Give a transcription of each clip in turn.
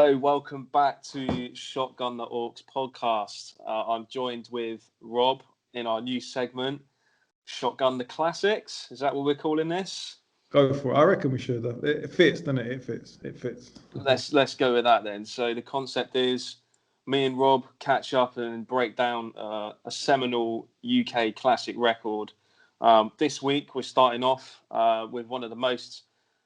So, welcome back to Shotgun The Aux podcast. I'm joined with Rob in our new segment, Shotgun the Classics. Is that what we're calling this? Go for it. I reckon we should. It fits, doesn't it? It fits. Let's go with that then. So the concept is me and Rob catch up and break down a seminal UK classic record. This week we're starting off with one of the most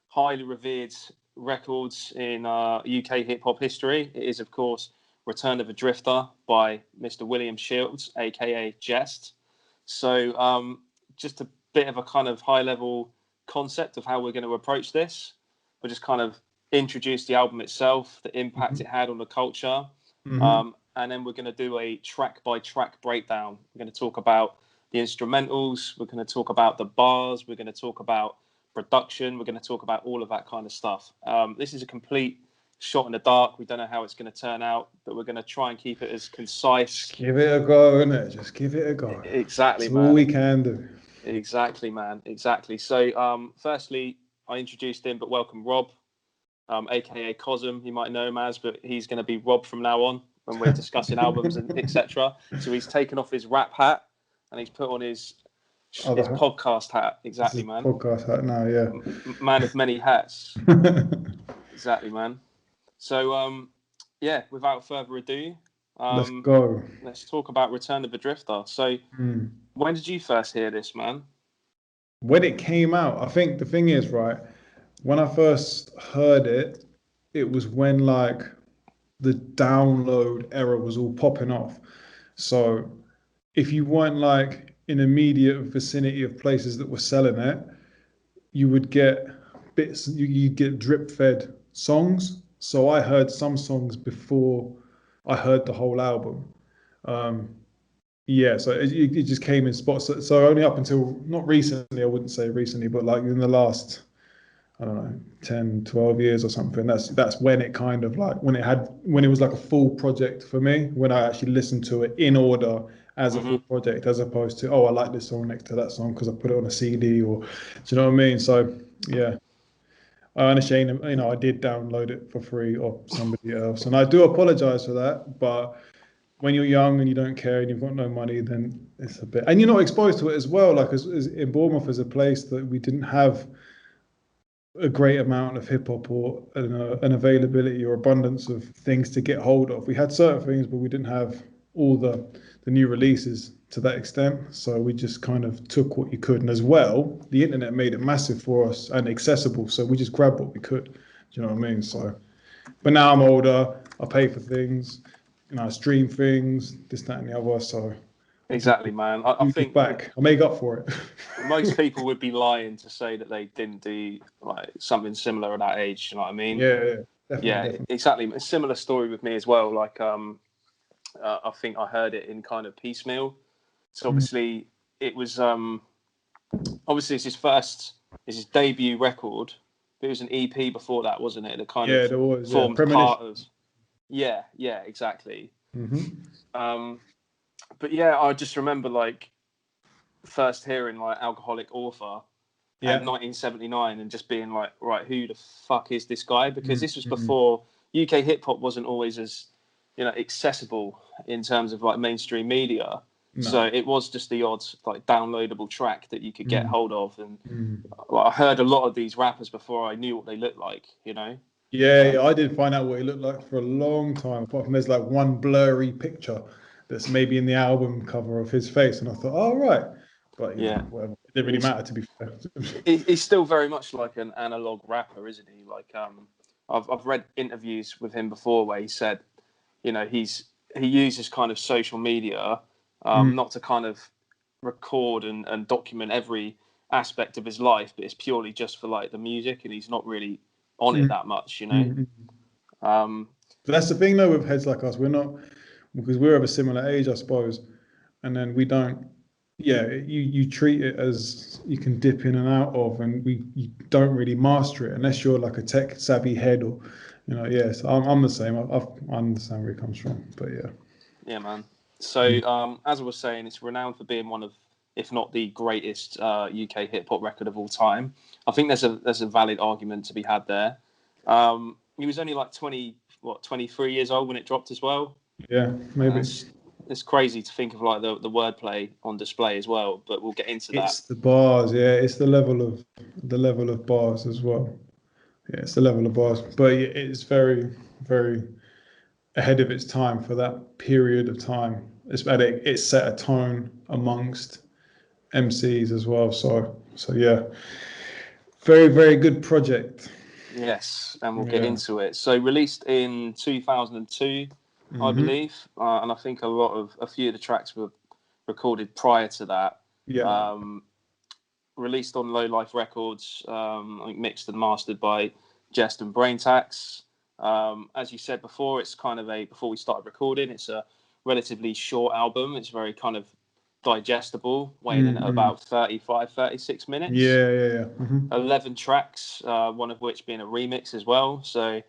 highly revered records in UK hip-hop history. It is, of course, Return of a Drifter by Mr. William Shields, aka Jehst. So just a bit of a kind of high-level concept of how we're going to approach this. We'll just kind of introduce the album itself, the impact it had on the culture, and then we're going to do a track-by-track breakdown. We're going to talk about the instrumentals, we're going to talk about the bars, we're going to talk about production, we're going to talk about all of that kind of stuff. This is a complete shot in the dark. We don't know how it's going to turn out, but we're going to try and keep it as concise. Just give it a go, innit? Just give it a go. Exactly, That's man. all we can do. Exactly, man. Exactly. So, firstly, I introduced him, but welcome Rob, aka Cosm. You might know him as, but he's going to be Rob from now on when we're discussing albums and etc. So he's taken off his rap hat and he's put on his podcast hat. Exactly, man. Podcast hat now, yeah. Man of many hats. Exactly, man. So, yeah, without further ado, let's go. Let's talk about Return of a Drifter. So, when did you first hear this, man? When it came out, I think the thing is, right, when I first heard it, it was when like the download era was all popping off. So if you weren't like in immediate vicinity of places that were selling it, you would get bits, you'd get drip fed songs. So I heard some songs before I heard the whole album. So it just came in spots. So only up until, not recently, I wouldn't say recently, but like in the last, I don't know, 10, 12 years or something. That's when it kind of like, when it was like a full project for me, when I actually listened to it in order as a full project, as opposed to, I like this song next to that song because I put it on a CD, or, do you know what I mean? So, yeah. Unashamed, I did download it for free off somebody else. And I do apologize for that, but when you're young and you don't care and you've got no money, then it's a bit, and you're not exposed to it as well. Like as in Bournemouth is a place that we didn't have a great amount of hip hop or an availability or abundance of things to get hold of. We had certain things, but we didn't have all the new releases to that extent. So we just kind of took what you could. And as well, the internet made it massive for us and accessible. So we just grabbed what we could. Do you know what I mean? So, but now I'm older, I pay for things, I stream things, this, that, and the other. So exactly, man. I think I make up for it. Most people would be lying to say that they didn't do like something similar at that age. You know what I mean? Yeah, definitely. Exactly. A similar story with me as well. Like, I think I heard it in kind of piecemeal. So obviously, it was obviously it's his debut record. But it was an EP before that, wasn't it? It kind of there was, formed part of. Yeah, exactly. But yeah, I just remember like first hearing like Alcoholic Author in 1979 and just being like, right, who the fuck is this guy? Because this was before UK hip hop wasn't always as accessible in terms of like mainstream media. No. So it was just the odd like downloadable track that you could get hold of, and I heard a lot of these rappers before I knew what they looked like. Yeah, I didn't find out what he looked like for a long time. Apart from there's like one blurry picture that's maybe in the album cover of his face, and I thought, oh right, but whatever. It didn't really matter, to be fair. He's still very much like an analog rapper, isn't he? Like I've read interviews with him before where he said, he uses kind of social media not to kind of record and document every aspect of his life, but it's purely just for like the music, and he's not really on it that much, But that's the thing though with heads like us, we're not, because we're of a similar age, I suppose, and then we don't, you treat it as you can dip in and out of, and you don't really master it unless you're like a tech savvy head, or so I'm the same. I understand where it comes from, but yeah, man. So as I was saying, it's renowned for being one of, if not the greatest UK hip hop record of all time. I think there's a valid argument to be had there. He was only like 20 what, 23 years old when it dropped as well. Yeah, maybe. It's crazy to think of like the wordplay on display as well, but we'll get into that. It's the bars, yeah. It's the level of bars as well. Yeah, it's the level of bars, but it's very, very ahead of its time for that period of time. It set a tone amongst MCs as well. So yeah, very, very good project. Yes, and we'll get into it. So released in 2002, I believe, and I think a few of the tracks were recorded prior to that. Yeah. Released on Low Life Records, I think mixed and mastered by Jehst and Braintax. As you said before, it's kind of before we started recording, it's a relatively short album. It's very kind of digestible, weighing in at about 35, 36 minutes. Yeah. 11 tracks, one of which being a remix as well. So,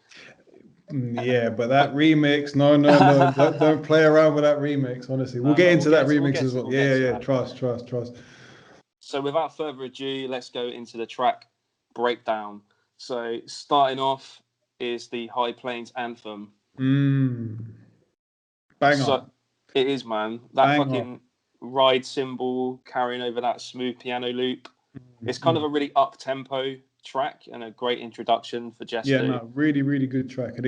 yeah, but that remix, no, don't play around with that remix. Honestly, we'll get into that remix as well. Yeah. Trust. So, without further ado, let's go into the track breakdown. So, starting off is the High Plains Anthem. Bang So, on. it is, man. That fucking ride cymbal carrying over that smooth piano loop. It's kind of a really up-tempo track and a great introduction for Jehst. Yeah, no, really, really good track. And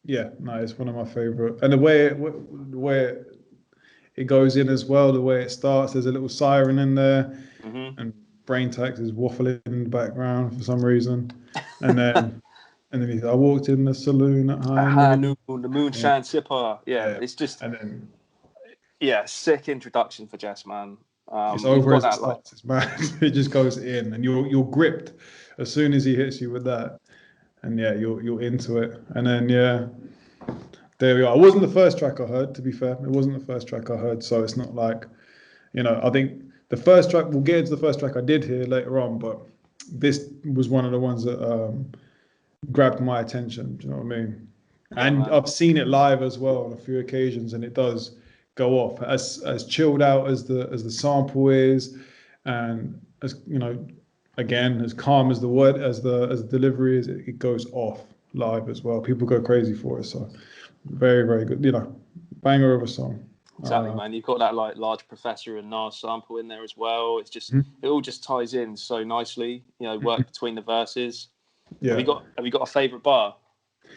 it's one of my favorite. And the way it goes in as well, the way it starts, there's a little siren in there, and Braintax is waffling in the background for some reason, and then I walked in the saloon at high noon, the moonshine sipper. Yeah, it's just and then sick introduction for Jehst, man. It's over as it starts. It's mad. It just goes in, and you're gripped as soon as he hits you with that, and you're into it. And then there we are. It wasn't the first track I heard. To be fair, it wasn't the first track I heard, so it's not like, I think the first track. We'll get into the first track I did hear later on, but this was one of the ones that grabbed my attention. Do you know what I mean? Yeah, and man. I've seen it live as well on a few occasions, and it does go off as chilled out as the sample is, and as again as calm as the word as the delivery is. It goes off live as well. People go crazy for it. So very, very good. Banger of a song. Exactly, man. You've got that like Large Professor and Nas sample in there as well. It's just it all just ties in so nicely. Work between the verses. Yeah. Have you got a favorite bar?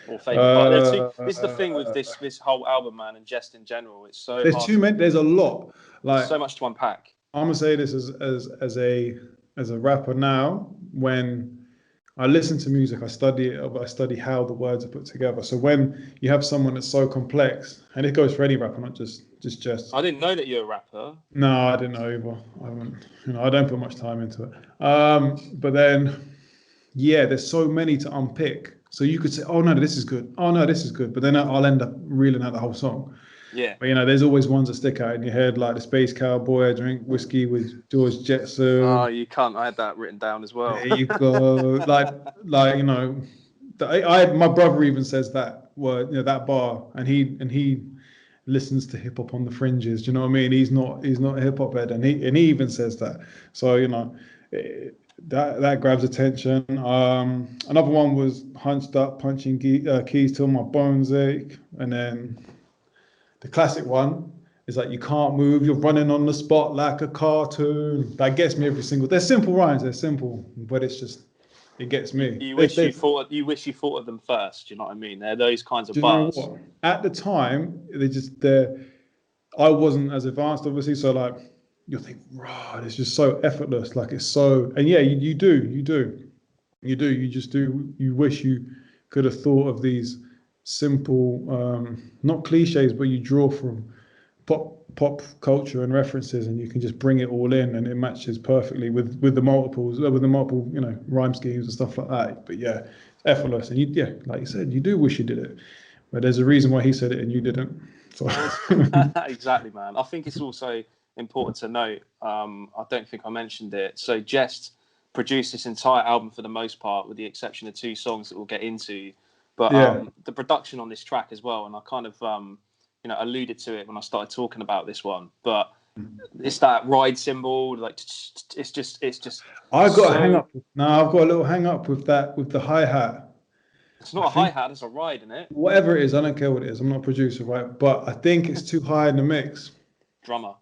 Or favorite part. This is the thing with this whole album, man, and Jehst in general. It's so there's too many. There's a lot. Like so much to unpack. I'm gonna say this as a rapper now. When I listen to music, I study it. I study how the words are put together. So when you have someone that's so complex, and it goes for any rapper, not just Jehst. I didn't know that you're a rapper. No, I didn't know either. I haven't. I don't put much time into it. But then, there's so many to unpick. So you could say, oh, no, this is good. Oh, no, this is good. But then I'll end up reeling out the whole song. Yeah. But, there's always ones that stick out in your head, like the Space Cowboy, I Drink Whiskey with George Jetson. Oh, you can't. I had that written down as well. There you go. My brother even says that word, that bar, and he listens to hip hop on the fringes. Do you know what I mean? He's not a hip hop head, and he even says that. So, that grabs attention. Another one was Hunched Up, Punching Keys Till My Bones Ache. And then the classic one is like, You Can't Move, You're Running on the Spot Like a Cartoon. That gets me every single. They're simple rhymes, they're simple, but it gets me. You wish you thought of them first. Do you know what I mean? They're those kinds of bars. At the time, I wasn't as advanced, obviously, so like, you'll think, right, it's just so effortless. Like it's so, and you do. You just do. You wish you could have thought of these simple, not cliches, but you draw from pop culture and references, and you can just bring it all in, and it matches perfectly with the multiple rhyme schemes and stuff like that. But it's effortless, and like you said, you do wish you did it, but there's a reason why he said it and you didn't. So. Exactly, man. I think it's also important to note, I don't think I mentioned it. So Jehst produced this entire album for the most part, with the exception of 2 songs that we'll get into. But the production on this track as well, and I kind of alluded to it when I started talking about this one. But it's that ride cymbal, like it's just. I've got a little hang up with that, with the hi-hat. It's not I a think hi-hat, it's a ride, isn't it? whatever it is, I don't care what it is. I'm not a producer, right? But I think it's too high in the mix. Drummer.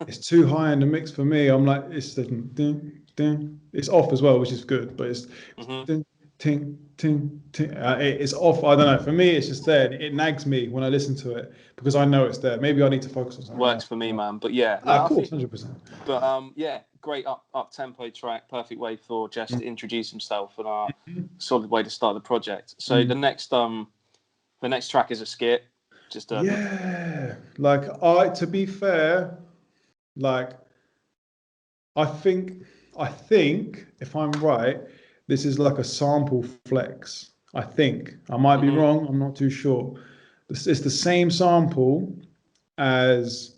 It's too high in the mix for me. I'm like, it's the ding, ding. It's off as well, which is good, but it's Hmm. ding, ting, ting, ting. It's off. I don't know. For me, it's just there. It nags me when I listen to it because I know it's there. Maybe I need to focus on something Works else. for me, man. But yeah, no, Ah, of I course, think. 100%. But yeah, great up tempo track, perfect way for Jehst to introduce himself, and a solid way to start the project. So Mm. the next track is a skit. Just Yeah, like to be fair, like I think, I think if I'm right, this is like a sample flex. I think I might be mhm. wrong. I'm not too sure. It's the same sample as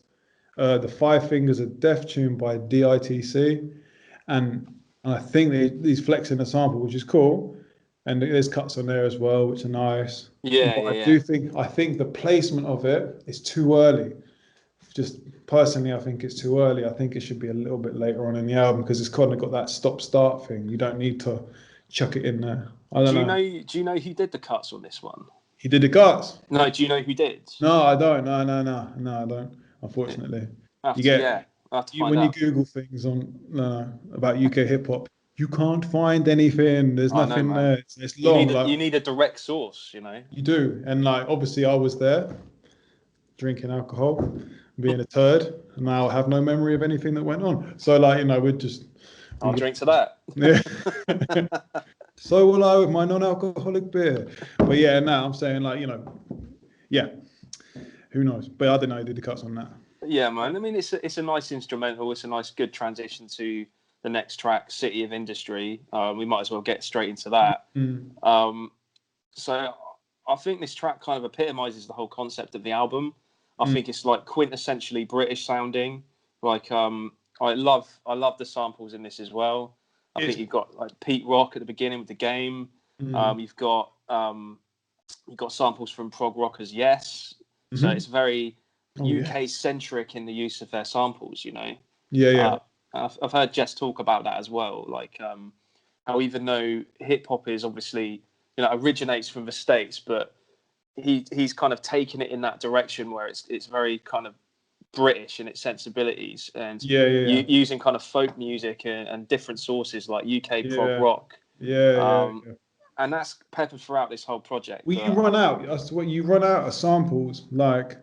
the Five Fingers of Death tune by DITC, and I think he's flexing the sample, which is cool. And there's cuts on there as well, which are nice. Yeah, But yeah, yeah. I think the placement of it is too early. Just personally, I think it's too early. I think it should be a little bit later on in the album because it's kind of got that stop-start thing. You don't need to chuck it in there. I don't know. Do you know who did the cuts on this one? He did the cuts. No, do you know who did? No, I don't. No, I don't. Unfortunately, you Yeah, get I have to you find when you out. Google things on about UK hip hop, you can't find anything. There's I know, nothing man. there. It's long. Like You need a direct source, you know. you do, and like obviously I was there drinking alcohol, being a turd, and now I have no memory of anything that went on. So like I'll we drink to that. yeah. So will I with my non-alcoholic beer. But yeah, now I'm saying like yeah, who knows? But I don't know. Who did the cuts on that? Yeah, man. I mean, it's a nice instrumental. It's a nice, good transition to the next track, "City of Industry." We might as well get straight into that. Mm, So, I think this track kind of epitomizes the whole concept of the album. I mm. think it's like quintessentially British sounding. Like, I love the samples in this as well. I think It's you've got like Pete Rock at the beginning with the game. mm, You've got samples from prog rockers, yes. So hmm. it's very Oh yeah, UK centric in the use of their samples. You know, yeah. uh, I've heard Jess talk about that as well. Like how even though hip hop is obviously originates from the States, but he's kind of taken it in that direction where it's very kind of British in its sensibilities and Yeah. using kind of folk music and different sources like UK prog Yeah, rock. Um, yeah. and that's peppered throughout this whole project. Well, you But run out. That's what you run out of samples. Like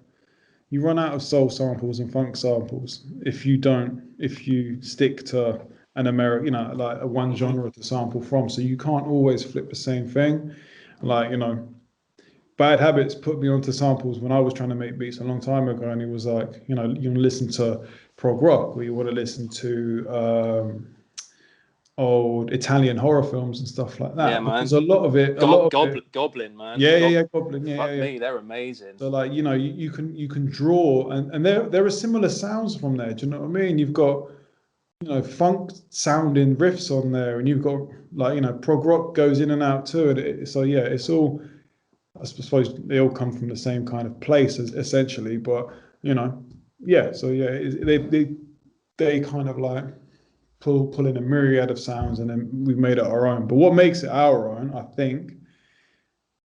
you run out of soul samples and funk samples if you stick to an American, like a one mhm. genre to sample from. So you can't always flip the same thing. Like Bad Habits put me onto samples when I was trying to make beats a long time ago, and he was like, you want to listen to prog rock, or you want to listen to old Italian horror films and stuff like Yeah, that, because man. a lot of it, Goblin, man. yeah, Goblin, Fuck yeah. me, they're amazing. So like you can draw, and there are similar sounds from there. Do you know what I mean? You've got funk sounding riffs on there, and you've got like prog rock goes in and out too. And so yeah, it's all, I suppose they all come from the same kind of place essentially, but yeah. So yeah, they kind of like pull in a myriad of sounds, and then we've made it our own. But what makes it our own, I think,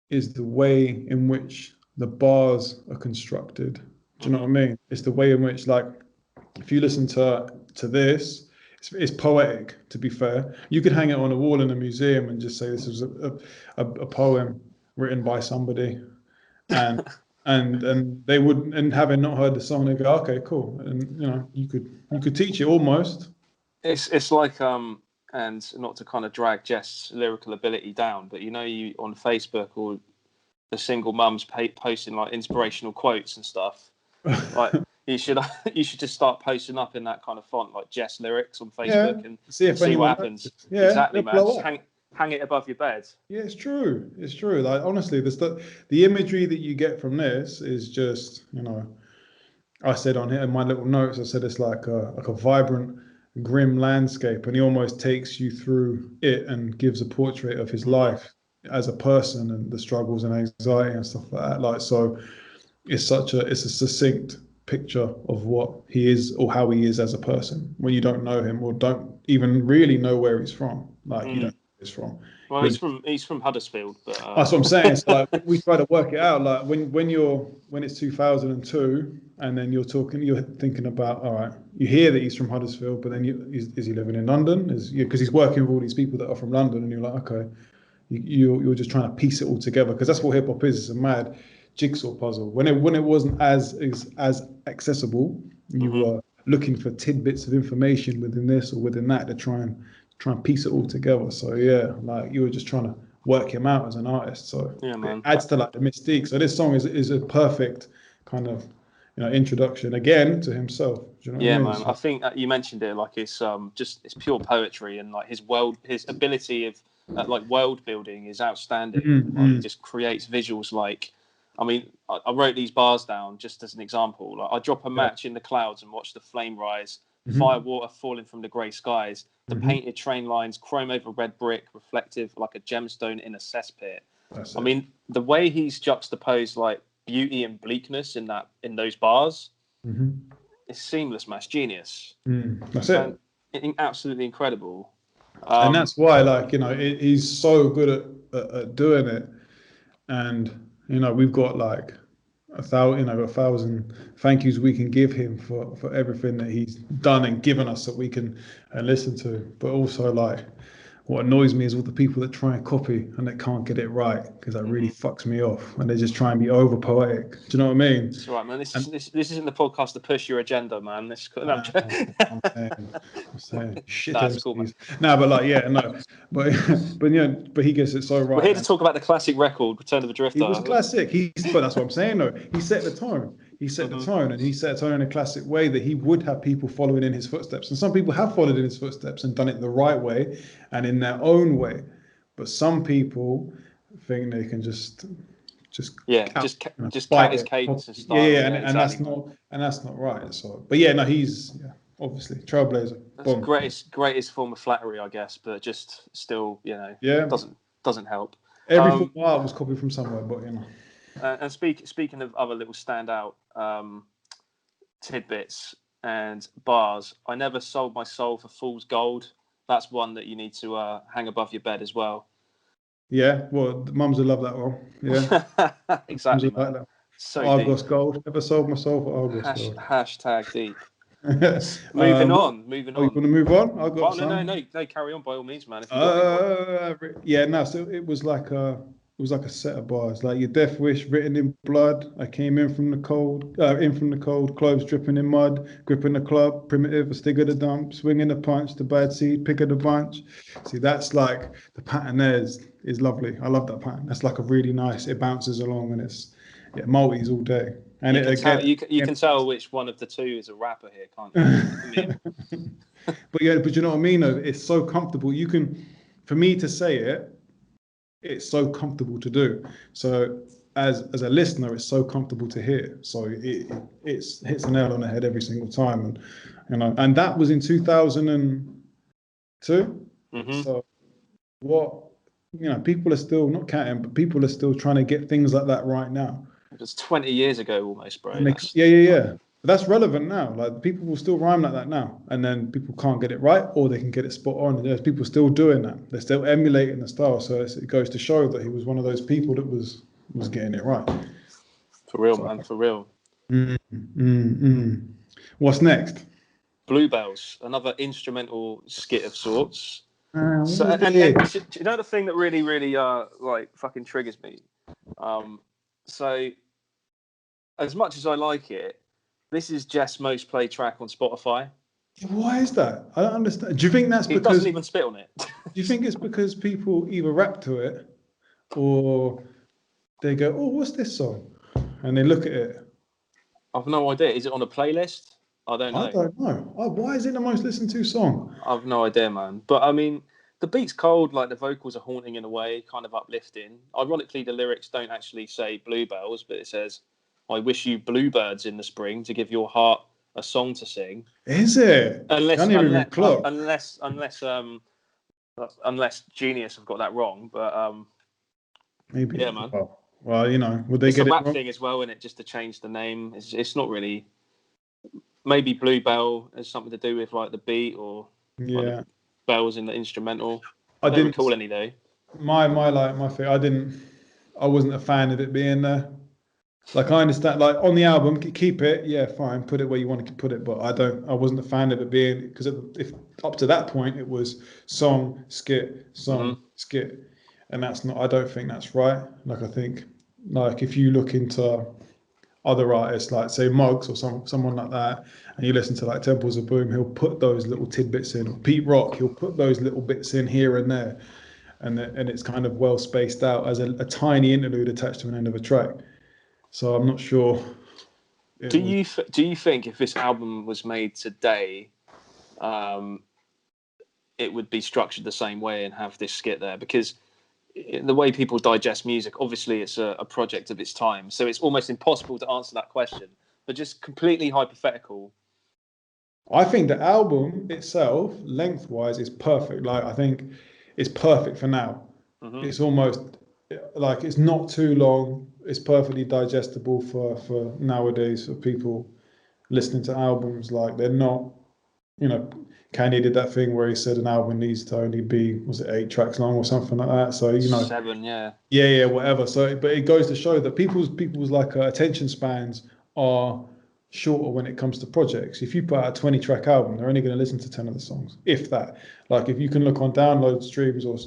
is the way in which the bars are constructed. Do you know what I Hmm. mean? It's the way in which, like, if you listen to this, it's poetic. To be fair, you could hang it on a wall in a museum and just say this is a poem written by somebody, and and they would, and having not heard the song, they go, okay, cool, and you could teach it almost. It's like and not to kind of drag Jess' lyrical ability down, but you on Facebook or the single mums posting like inspirational quotes and stuff. Like you should you should just start posting up in that kind of font like Jess lyrics on Yeah, Facebook and see if see what anyone happens. notices. Yeah, Exactly, they'll man. blow Just up. hang it above your bed. Yeah, it's true. It's true. Like honestly, the imagery that you get from this is just, I said on here in my little notes, I said it's like a vibrant, grim landscape, and he almost takes you through it and gives a portrait of his Hmm. life as a person and the struggles and anxiety and stuff like that. Like so, it's a succinct picture of what he is or how he is as a person when you don't know him or don't even really know where he's from. Like you don't Mm. know where he's from. Well, he's from Huddersfield, but That's what I'm saying. So like we try to work it out. Like when it's 2002, and then you're thinking about, all right, you hear that he's from Huddersfield, but then is he living in London? Because he's working with all these people that are from London, and you're like, okay, you're just trying to piece it all together, because that's what hip hop is. It's a mad jigsaw puzzle. When it wasn't as accessible, you were looking for tidbits of information within this or within that to try and piece it all together. So yeah, like you were just trying to work him out as an artist. So yeah, man. it adds to like the mystique. So this song is a perfect kind of introduction again to himself. Do you know what I mean? Man. So, I think you mentioned it, like it's pure poetry, and like his ability of like world building is outstanding. Like he just creates visuals. Like, I mean, I wrote these bars down just as an example. Like, I drop a match in the clouds and watch the flame rise. Fire water falling from the grey skies. The painted train lines, chrome over red brick, reflective like a gemstone in a cesspit. I mean, the way he's juxtaposed like beauty and bleakness in those bars, it's seamless, man. It's genius. That's it. Absolutely incredible. And that's why, like, he's so good at doing it. And we've got like a thousand thank yous we can give him for everything that he's done and given us that we can listen to. But also, like, what annoys me is all the people that try and copy and that can't get it right, because that really fucks me off. And they just try and be over poetic. Do you know what I mean? That's right, man. This isn't the podcast to push your agenda, man. I'm saying shit. That's cool, man. No, but like, yeah, no, but but he gets it so right. We're here to talk about the classic record, Return of the Drifter. It was classic. But that's what I'm saying, though. He set the tone. He set the tone, and he set a tone in a classic way that he would have people following in his footsteps. And some people have followed in his footsteps and done it the right way and in their own way. But some people think they can just cat his cadence and style. And that's not right. So, but yeah, no, he's obviously trailblazer. That's the greatest form of flattery, I guess, but just still, doesn't help. Every form of art was copied from somewhere, but And speaking of other little standout tidbits and bars, I never sold my soul for fool's gold. That's one that you need to hang above your bed as well. Yeah, well, the mums would love that one. Yeah, exactly. Like that. So Argos deep. Gold. Never sold my soul for Argos Gold. Hashtag deep. Moving on. You want to move on? I got no. Carry on by all means, man. So it was like a set of bars, like your death wish written in blood. I came in from the cold, clothes dripping in mud, gripping the club, primitive, a stick of the dump, swinging the punch, the bad seed, pick of the bunch. See, that's like the pattern there is lovely. I love that pattern. That's like a really nice. It bounces along and it's multis all day. And you can tell which one of the two is a rapper here, can't you? But you know what I mean? Though it's so comfortable. For me to say it. It's so comfortable to do. So as a listener, it's so comfortable to hear. So it hits the nail on the head every single time. And that was in 2002. So people are still not counting, but people are still trying to get things like that right now. It's 20 years ago almost, bro. Yeah. But that's relevant now. Like, people will still rhyme like that now, and then people can't get it right, or they can get it spot on. And there's people still doing that. They're still emulating the style. So it goes to show that he was one of those people that was getting it right. For real, man. For real. What's next? Bluebells, another instrumental skit of sorts. And do you know the thing that really, really like fucking triggers me? So as much as I like it, this is Jehst's most played track on Spotify. Why is that? I don't understand. Do you think that's because... He doesn't even spit on it. Do you think it's because people either rap to it or they go, oh, what's this song? And they look at it. I've no idea. Is it on a playlist? I don't know. I don't know. Why is it the most listened to song? I've no idea, man. But I mean, the beat's cold, like the vocals are haunting in a way, kind of uplifting. Ironically, the lyrics don't actually say bluebells, but it says, I wish you bluebirds in the spring to give your heart a song to sing. Is it? Unless Genius have got that wrong, but maybe. Yeah, man. Well, would they get it wrong? It's a rap thing as well, and it just to change the name. It's not really. Maybe Bluebell has something to do with like the beat or like bells in the instrumental. I didn't recall any though. my thing. I wasn't a fan of it being there. Like I understand, like on the album, keep it, yeah, fine, put it where you want to put it. But I wasn't a fan of it being because if up to that point it was song, Hmm. skit, and that's not. I don't think that's right. Like I think, like if you look into other artists, like say Muggs or someone like that, and you listen to like Temples of Boom, he'll put those little tidbits in. Or Pete Rock, he'll put those little bits in here and there, and it's kind of well spaced out as a tiny interlude attached to an end of a track. So I'm not sure it was. Do you think if this album was made today, um, it would be structured the same way and have this skit there? Because the way people digest music, obviously, it's a project of its time, so it's almost impossible to answer that question. But just completely hypothetical. I think the album itself, lengthwise, is perfect. Like I think it's perfect for now. Hmm. It's almost like it's not too long. It's perfectly digestible for nowadays for people listening to albums. Like they're not, you know, Kanye did that thing where he said an album needs to only be, was it 8 tracks long or something like that. So you know, 7, yeah. yeah, whatever. So, but it goes to show that people's like attention spans are shorter when it comes to projects. If you put out a 20-track album, they're only going to listen to 10 of the songs, if that. Like if you can look on download streams or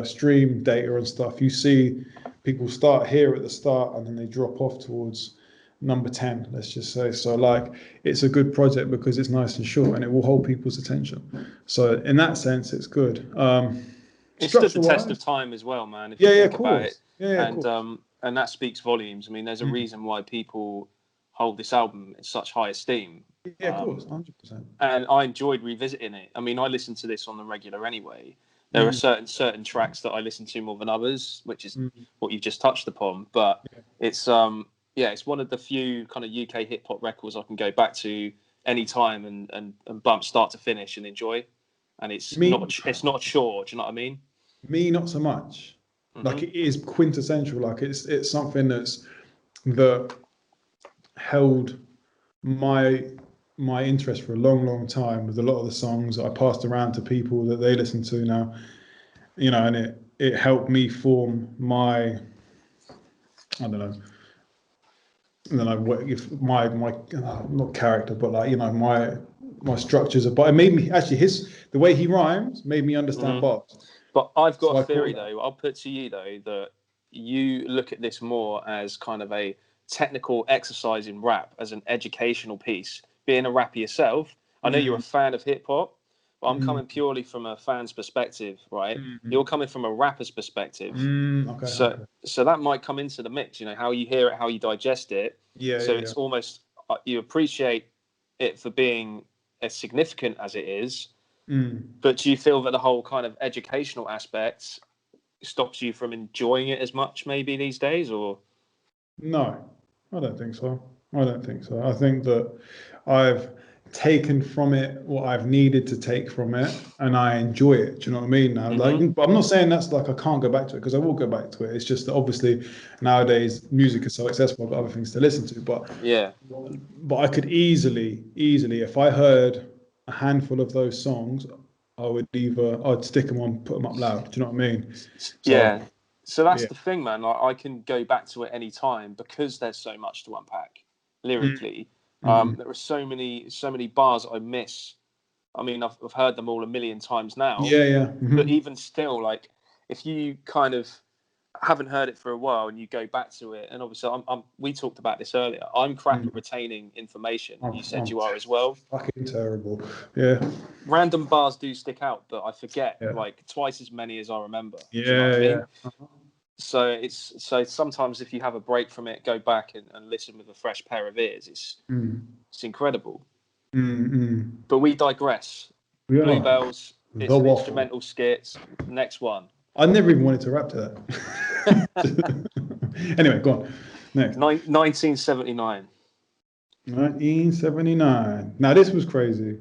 stream data and stuff, you see people start here at the start and then they drop off towards number 10, let's just say. So like it's a good project because it's nice and short and it will hold people's attention. So in that sense, it's good. It stood the Structure test of wise, time as well, man. If you yeah, of think about it, course. Yeah, of and course. that speaks volumes. I mean, there's a Mm. reason why people hold this album in such high esteem. Yeah, of course, 100%. And I enjoyed revisiting it. I mean, I listen to this on the regular anyway. There are Mm, certain tracks that I listen to more than others, which is mm, what you've just touched upon. But yeah. it's yeah, it's one of the few kind of UK hip hop records I can go back to any time and bump start to finish and enjoy. And Me, it's not a chore. Do you know what I mean? me, not so much. Like Hmm. it is quintessential. Like it's something that held my my interest for a long time with a lot of the songs that I passed around to people that they listen to now. You know, and it helped me form my I don't know what if my not character, but like my structures. But it made me actually the way he rhymes made me understand Hmm. bars. But I've got So a I caught theory that. though. I'll put to you though that you look at this more as kind of a technical exercise in rap, as an educational piece. Being a rapper yourself, I know you're a Mm, fan of hip hop, but I'm mm, coming purely from a fan's perspective, right? mm, You're coming from a rapper's perspective. okay, So okay. so that might come into the mix, you know, how you hear it, how you digest it. Yeah, So yeah, yeah. it's almost you appreciate it for being as significant as it is, Mm. but do you feel that the whole kind of educational aspect stops you from enjoying it as much maybe these days, or No, I don't think so. I don't think so. I think that I've taken from it what I've needed to take from it, and I enjoy it. Do you know what I mean? Now, like, hmm but I'm not saying that's like I can't go back to it because I will go back to it. It's just that obviously nowadays music is so accessible. I've got other things to listen to, yeah, but I could easily, if I heard a handful of those songs, I'd stick them on, put them up loud. Do you know what I mean? So yeah. So that's yeah. the thing, man. Like, I can go back to it any time because there's so much to unpack lyrically. Mm-hmm. There are so many bars I miss. I mean, I've heard them all a million times now, Yeah, yeah. but Mm-hmm. even still, like if you kind of haven't heard it for a while and you go back to it, and obviously we talked about this earlier. I'm crap at retaining information, and you said I'm you are as well. fucking terrible. Yeah, Random bars do stick out, but I forget yeah, like twice as many as I remember. Do you know what I yeah, mean? yeah. So sometimes if you have a break from it, go back and listen with a fresh pair of ears. Mm, It's incredible. mm. But we digress. We are Bluebells. the It's an waffle. instrumental skit. Next one. I never even wanted to rap to that. Anyway, go on. Next. 1979. 1979. Now this was crazy.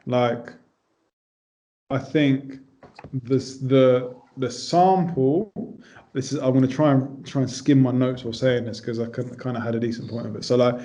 Like I think this the sample. This is I'm gonna try and skim my notes while saying this because I kind of had a decent point of it. So like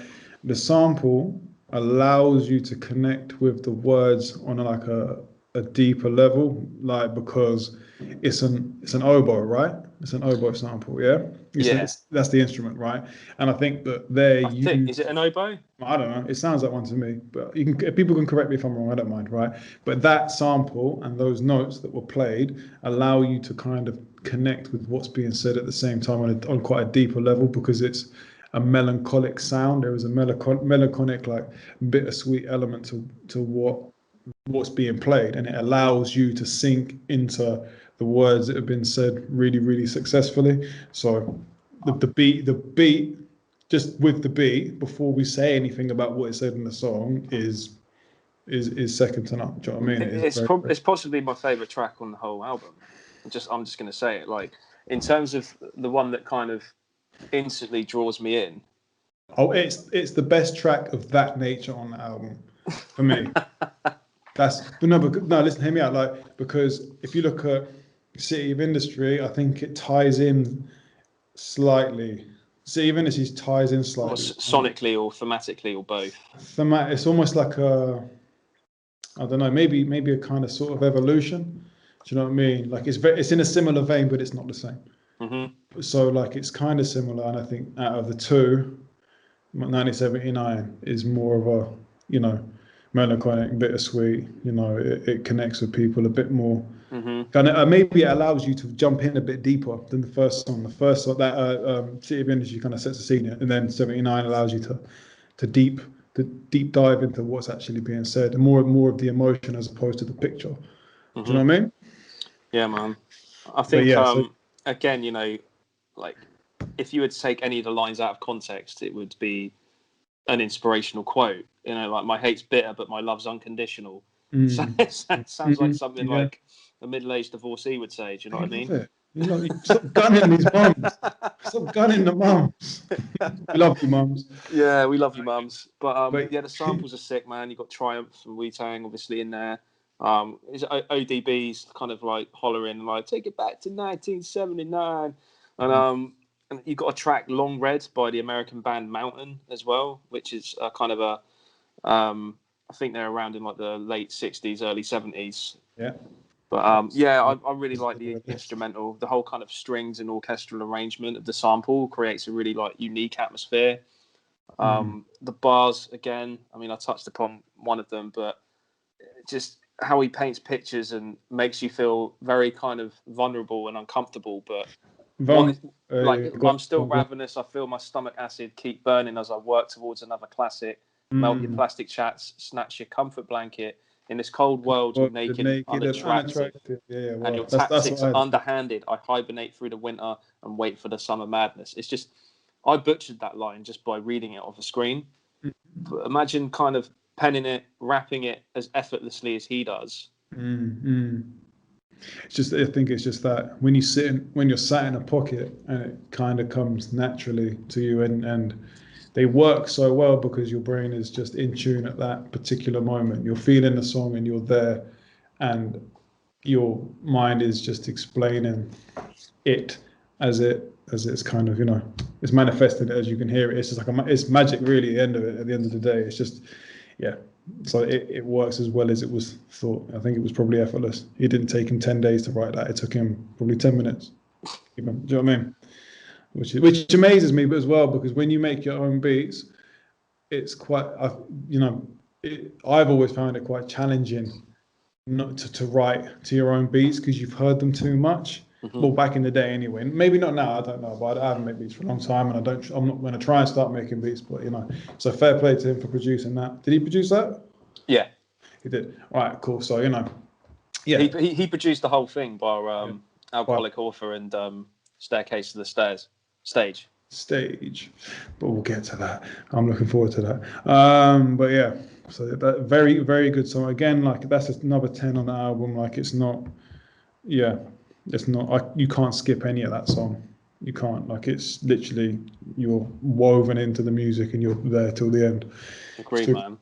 the sample allows you to connect with the words on like a a deeper level, like because it's an oboe, right? It's an oboe sample, yeah. Yeah. That's the instrument, right? And I think that they're Is it an oboe? I don't know. It sounds like one to me, but people can correct me if I'm wrong. I don't mind, right? But that sample and those notes that were played allow you to kind of connect with what's being said at the same time on quite a deeper level because it's a melancholic sound. There is a melancholic, like bittersweet element to what's being played, and it allows you to sink into the words that have been said really, really successfully. So the beat just with the beat before we say anything about what is said in the song is second to none. Do you know what I mean? It's possibly my favorite track on the whole album. I'm just going to say it. Like in terms of the one that kind of instantly draws me in. Oh, it's the best track of that nature on the album for me. No. Listen, hear me out. Like because if you look at City of Industry, I think it ties in slightly. City of Industry ties in slightly. Or sonically or thematically or both. It's almost like I don't know, maybe a kind of sort of evolution. Do you know what I mean? Like it's in a similar vein, but it's not the same. Mm-hmm. So like it's kind of similar, and I think out of the two, 1979 is more of a melancholic, bittersweet. It connects with people a bit more. Mm-hmm. And maybe it allows you to jump in a bit deeper than the first song. The first song that City of Industry kind of sets the scene, and then 79 allows you to deep dive into what's actually being said, and more of the emotion as opposed to the picture. Mm-hmm. Do you know what I mean? Yeah, man. I think again, like if you would take any of the lines out of context, it would be an inspirational quote. Like my hate's bitter, but my love's unconditional. So it sounds like something like a middle-aged divorcee would say. Do you know what I mean? It. Stop gunning these mums. Stop gunning the mums. We love you, mums. Yeah, we love you, mums. But yeah, the samples are sick, man. You got Triumph and Wu-Tang obviously in there. Is ODB's kind of like hollering like "Take it back to 1979," and you've got a track "Long Red" by the American band Mountain as well, which is kind of a I think they're around in like the late '60s, early '70s. Yeah. But I really like the instrumental. The whole kind of strings and orchestral arrangement of the sample creates a really like unique atmosphere. The bars, again, I mean, I touched upon one of them, but just how he paints pictures and makes you feel very kind of vulnerable and uncomfortable. But I'm still ravenous. I feel my stomach acid keep burning as I work towards another classic. Melt your plastic chats, snatch your comfort blanket. In this cold world, you're naked and unattractive. And your tactics are underhanded. I hibernate through the winter and wait for the summer madness. It's just, I butchered that line just by reading it off a screen. But imagine kind of penning it, rapping it as effortlessly as he does. It's just, I think it's just that when you're sat in a pocket and it kind of comes naturally to you, and they work so well because your brain is just in tune at that particular moment. You're feeling the song and you're there, and your mind is just explaining it as it's kind of it's manifested as you can hear it. It's just like it's magic really. At the end of the day, it's just so it works as well as it was thought. I think it was probably effortless. It didn't take him 10 days to write that. It took him probably 10 minutes. Do you know what I mean? Which amazes me, but as well, because when you make your own beats, it's quite, I've always found it quite challenging not to write to your own beats because you've heard them too much. Well, back in the day anyway. Maybe not now, I don't know, but I haven't made beats for a long time, and I'm not going to try and start making beats, but so fair play to him for producing that. Did he produce that? Yeah. He did. All right, cool. So, He produced the whole thing by Alcoholic Author and Staircase to the Stage. But we'll get to that. I'm looking forward to that. But yeah, so that very, very good song. Again, like that's another 10 on the album. Like it's not, you can't skip any of that song. You can't. Like it's literally you're woven into the music and you're there till the end. Agreed, man.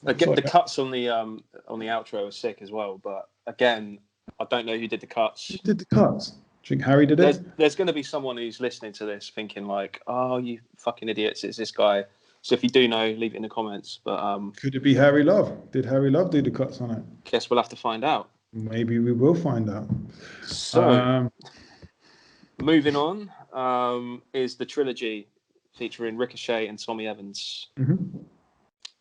Again, the cuts on the outro are sick as well. But again, I don't know who did the cuts. Who did the cuts? Do you think Harry did it? There's going to be someone who's listening to this thinking like, "Oh, you fucking idiots! It's this guy." So if you do know, leave it in the comments. But could it be Harry Love? Did Harry Love do the cuts on it? Guess we'll have to find out. Maybe we will find out. So, Um, moving on, is the trilogy featuring Ricochet and Tommy Evans. mhm.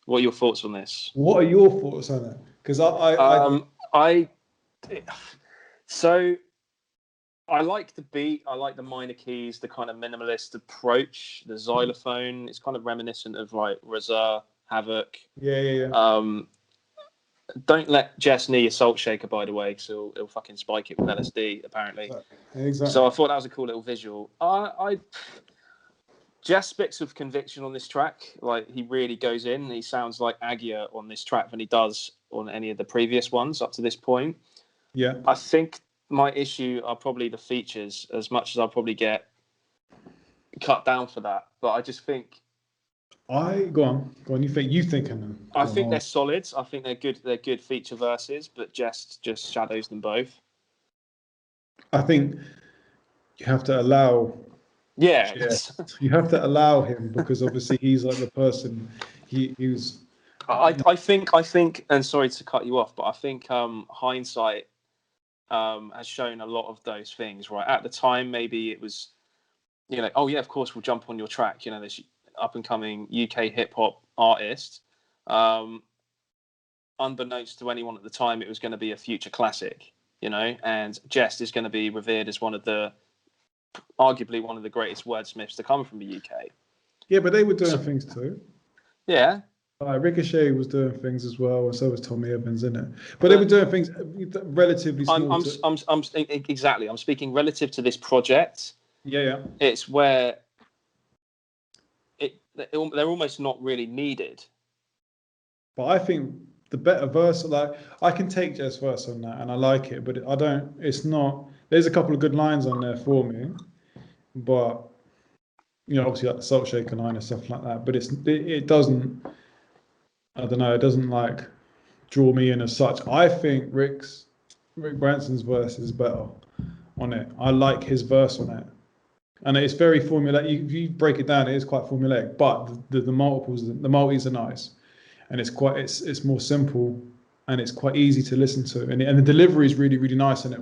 What are your thoughts on this? What are your thoughts on it? Because I so I like the beat. I like the minor keys, the kind of minimalist approach, the xylophone. It's kind of reminiscent of like Razor, Havoc. yeah. Um, don't let Jehst knee your salt shaker, by the way, because he'll fucking spike it with LSD, apparently. Exactly. So I thought that was a cool little visual. Jehst speaks with conviction on this track. Like, he really goes in. He sounds like Agia on this track than he does on any of the previous ones up to this point. Yeah. I think my issue are probably the features, as much as I'll probably get cut down for that. But I just think Go on. You thinking them? I Go think on. they're solid. I think they're good. They're good feature verses, but just shadows them both. I think you have to allow. Yeah, You have to allow him because obviously he's like the person. He was. I think, and sorry to cut you off, but I think hindsight has shown a lot of those things. Right at the time, maybe it was, oh yeah, of course we'll jump on your track. This up and coming UK hip hop artist. Um, Unbeknownst to anyone at the time, it was going to be a future classic. And Jehst is going to be revered as arguably one of the greatest wordsmiths to come from the UK. Yeah, but they were doing things too. Yeah. Ricochet was doing things as well, and so was Tommy Evans, in it. But they were doing things relatively small. Exactly. I'm speaking relative to this project. Yeah. It's where they're almost not really needed. But I think the better verse, like I can take Jeff's verse on that, and I like it, but I don't. It's not. There's a couple of good lines on there for me, but obviously like the Salt Shaker line and stuff like that. But it doesn't. I don't know. It doesn't like draw me in as such. I think Rick Branson's verse is better on it. I like his verse on it, and it's very formulaic. If you break it down, it is quite formulaic. But the multis are nice, and it's more simple, and it's quite easy to listen to, and the delivery is really really nice in it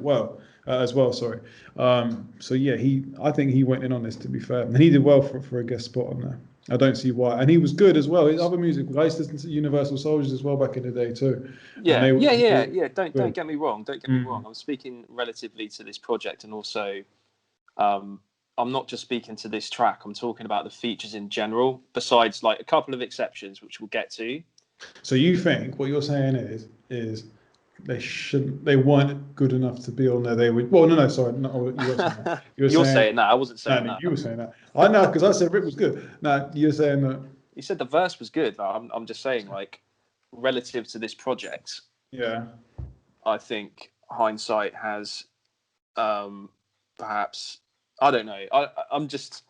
as well. Sorry. So yeah, I think he went in on this, to be fair, and he did well for a guest spot on there. I don't see why, and he was good as well. His other music, I used to listen to Universal Soldiers as well back in the day too. Yeah. And Don't get me wrong. Don't get me wrong. I'm speaking relatively to this project, and also, I'm not just speaking to this track. I'm talking about the features in general. Besides, like a couple of exceptions, which we'll get to. So you think what you're saying is they weren't good enough to be on there. They would. Well, no, sorry, no, you were saying that. You're saying that. I wasn't saying that. You were saying that. I know, because I said Rick was good. No, you're saying that. You said the verse was good. I'm just saying, like, relative to this project. Yeah. I think hindsight has, perhaps, I don't know. I'm just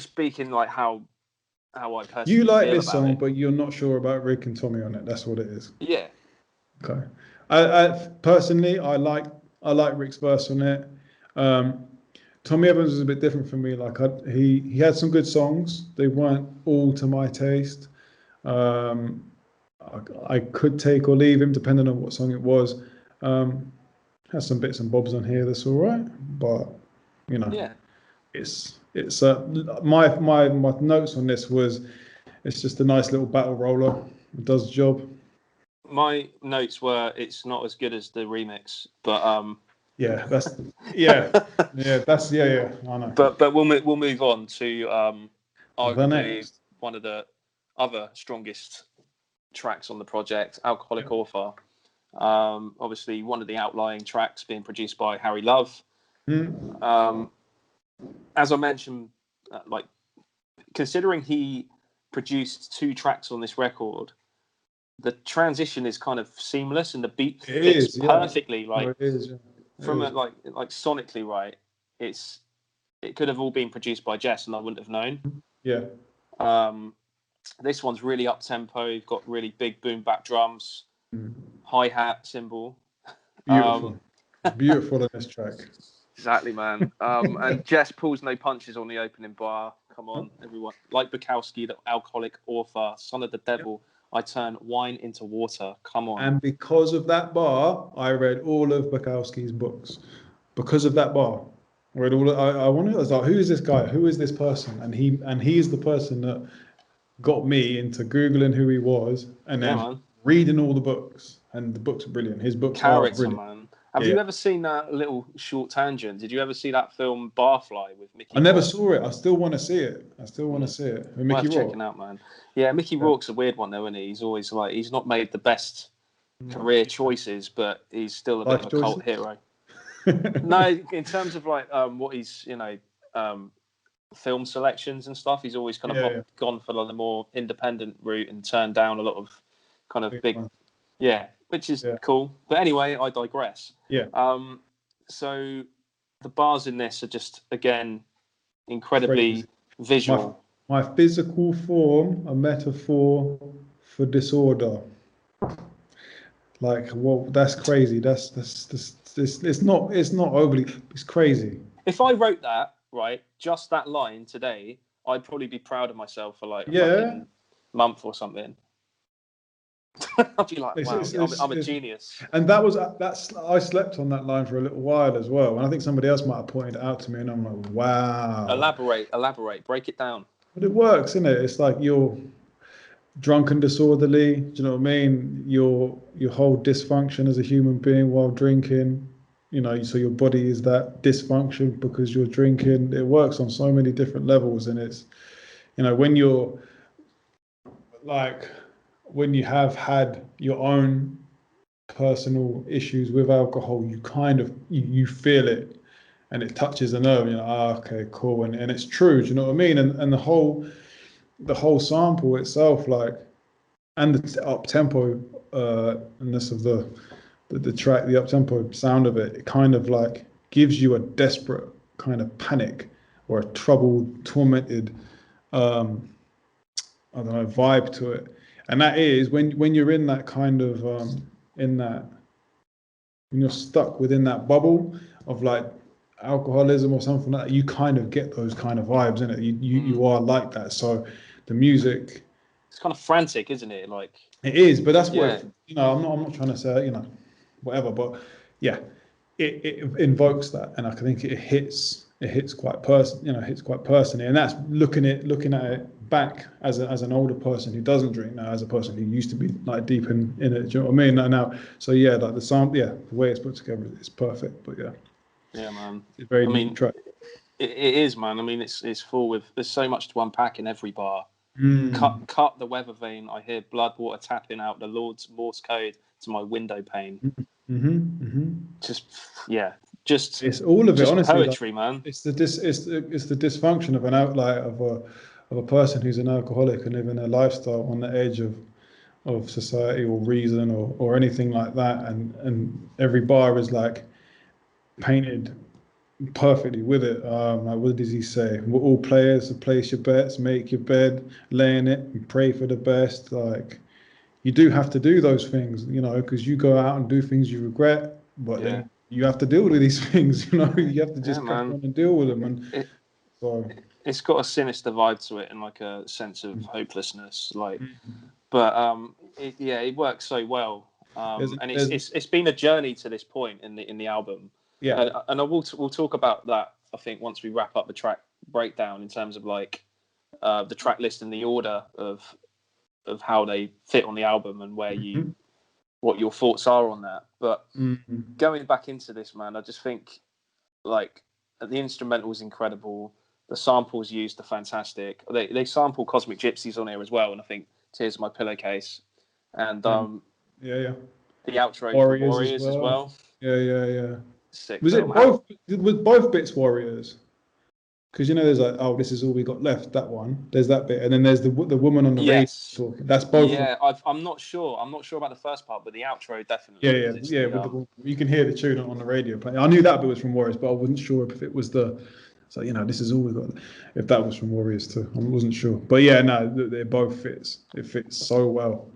speaking like how I personally You like feel this about song, it. but you're not sure about Rick and Tommy on it. That's what it is. Yeah. Okay. I personally, I like Rick's verse on it. Tommy Evans was a bit different for me. Like he had some good songs. They weren't all to my taste. I could take or leave him depending on what song it was. Has some bits and bobs on here that's all right, but Yeah. it's my notes on this was it's just a nice little battle roller. It does the job. My notes were it's not as good as the remix, but yeah, that's yeah. I know. But we'll move on to The arguably next. one of the other strongest tracks on the project, Alcoholic Author. Obviously, one of the outlying tracks being produced by Harry Love. As I mentioned, like considering he produced 2 tracks on this record, the transition is kind of seamless and the beat fits perfectly. Like it is, from a, like sonically, right? It could have all been produced by Jehst, and I wouldn't have known. Yeah. This one's really up tempo. You've got really big boom bap drums, hi hat cymbal. Beautiful on this track. Exactly, man. And Jehst pulls no punches on the opening bar. Come on, everyone. Like Bukowski, the alcoholic author, son of the devil. I turn wine into water. Come on. And because of that bar, I read all of Bukowski's books. Because of that bar, I read all. I wanted. I was like, who is this guy? Who is this person? And he's the person that got me into googling who he was, and then reading all the books. And the books are brilliant. His books are brilliant. Man. Have you ever seen that little short tangent? Did you ever see that film Barfly with Mickey? I never saw it. I still want to see it. With Mickey Rourke. Checking out, man. Yeah, Mickey Rourke's a weird one though, isn't he? He's always like, he's not made the best career choices, but he's still a bit of a cult hero. No, in terms of like what he's, film selections and stuff, he's always kind of gone for like the more independent route and turned down a lot of kind of big, which is cool. But anyway, I digress. Yeah. So the bars in this are just, again, incredibly visual. My physical form, a metaphor for disorder. Like, well, that's crazy. That's it's not overly. It's crazy. If I wrote that, right, just that line today, I'd probably be proud of myself for like a month or something. I'd be like, wow, I'm a genius. And that's I slept on that line for a little while as well. And I think somebody else might have pointed it out to me, and I'm like, wow. Elaborate, break it down. But it works, isn't it? It's like you're drunk and disorderly. Do you know what I mean? Your whole dysfunction as a human being while drinking. So your body is that dysfunction because you're drinking. It works on so many different levels, and it's, when you're like, when you have had your own personal issues with alcohol, you kind of you feel it, and it touches a nerve. Okay, cool, and it's true. Do you know what I mean? And the whole sample itself, like, and the up tempo ness of the track, the up tempo sound of it, it kind of like gives you a desperate kind of panic or a troubled, tormented, vibe to it. And that is when you're in that kind of when you're stuck within that bubble of like alcoholism or something like that, you kind of get those kind of vibes, innit? You are like that. So the music, it's kind of frantic, isn't it? Like it is, but that's what I'm not trying to say whatever, but yeah, it invokes that, and I think it hits quite personally, and that's looking at it back as an older person who doesn't drink now, as a person who used to be like deep in it. Do you know what I mean? Now, so yeah, like the way it's put together is perfect. But yeah, man, it's very neat track. It is, man. I mean, it's full with. There's so much to unpack in every bar. Cut the weather vane. I hear blood water tapping out the Lord's Morse code to my window pane. Just it's all of it. Honestly, poetry, man. It's the dysfunction of an outlier of a person who's an alcoholic and living a lifestyle on the edge of society or reason or anything like that, and every bar is like painted perfectly with it. Like, what does he say? We're all players, so place your bets, make your bed, lay in it, and pray for the best. Like, you do have to do those things, because you go out and do things you regret, but then you have to deal with these things. You have to just crack on and deal with them. And it's got a sinister vibe to it and like a sense of hopelessness. Like, but it works so well. And it's been a journey to this point in the album. Yeah, and we'll talk about that, I think, once we wrap up the track breakdown in terms of like the track list and the order of how they fit on the album and where what your thoughts are on that. But going back into this, man, I just think like the instrumental is incredible. The samples used are fantastic. They sample Cosmic Gypsies on here as well, and I think Tears of My Pillowcase, and the outro Warriors as well. Yeah. Sick. Was it both? Was both bits Warriors? Because there's like, oh, this is all we got left. That one. There's that bit, and then there's the woman on the radio talking. That's both. Yeah, I'm not sure. I'm not sure about the first part, but the outro definitely. Yeah. You can hear the tune on the radio playing. I knew that bit was from Warriors, but I wasn't sure if it was the. So this is all we got. If that was from Warriors too, I wasn't sure. But yeah, no, it both fits. It fits so well.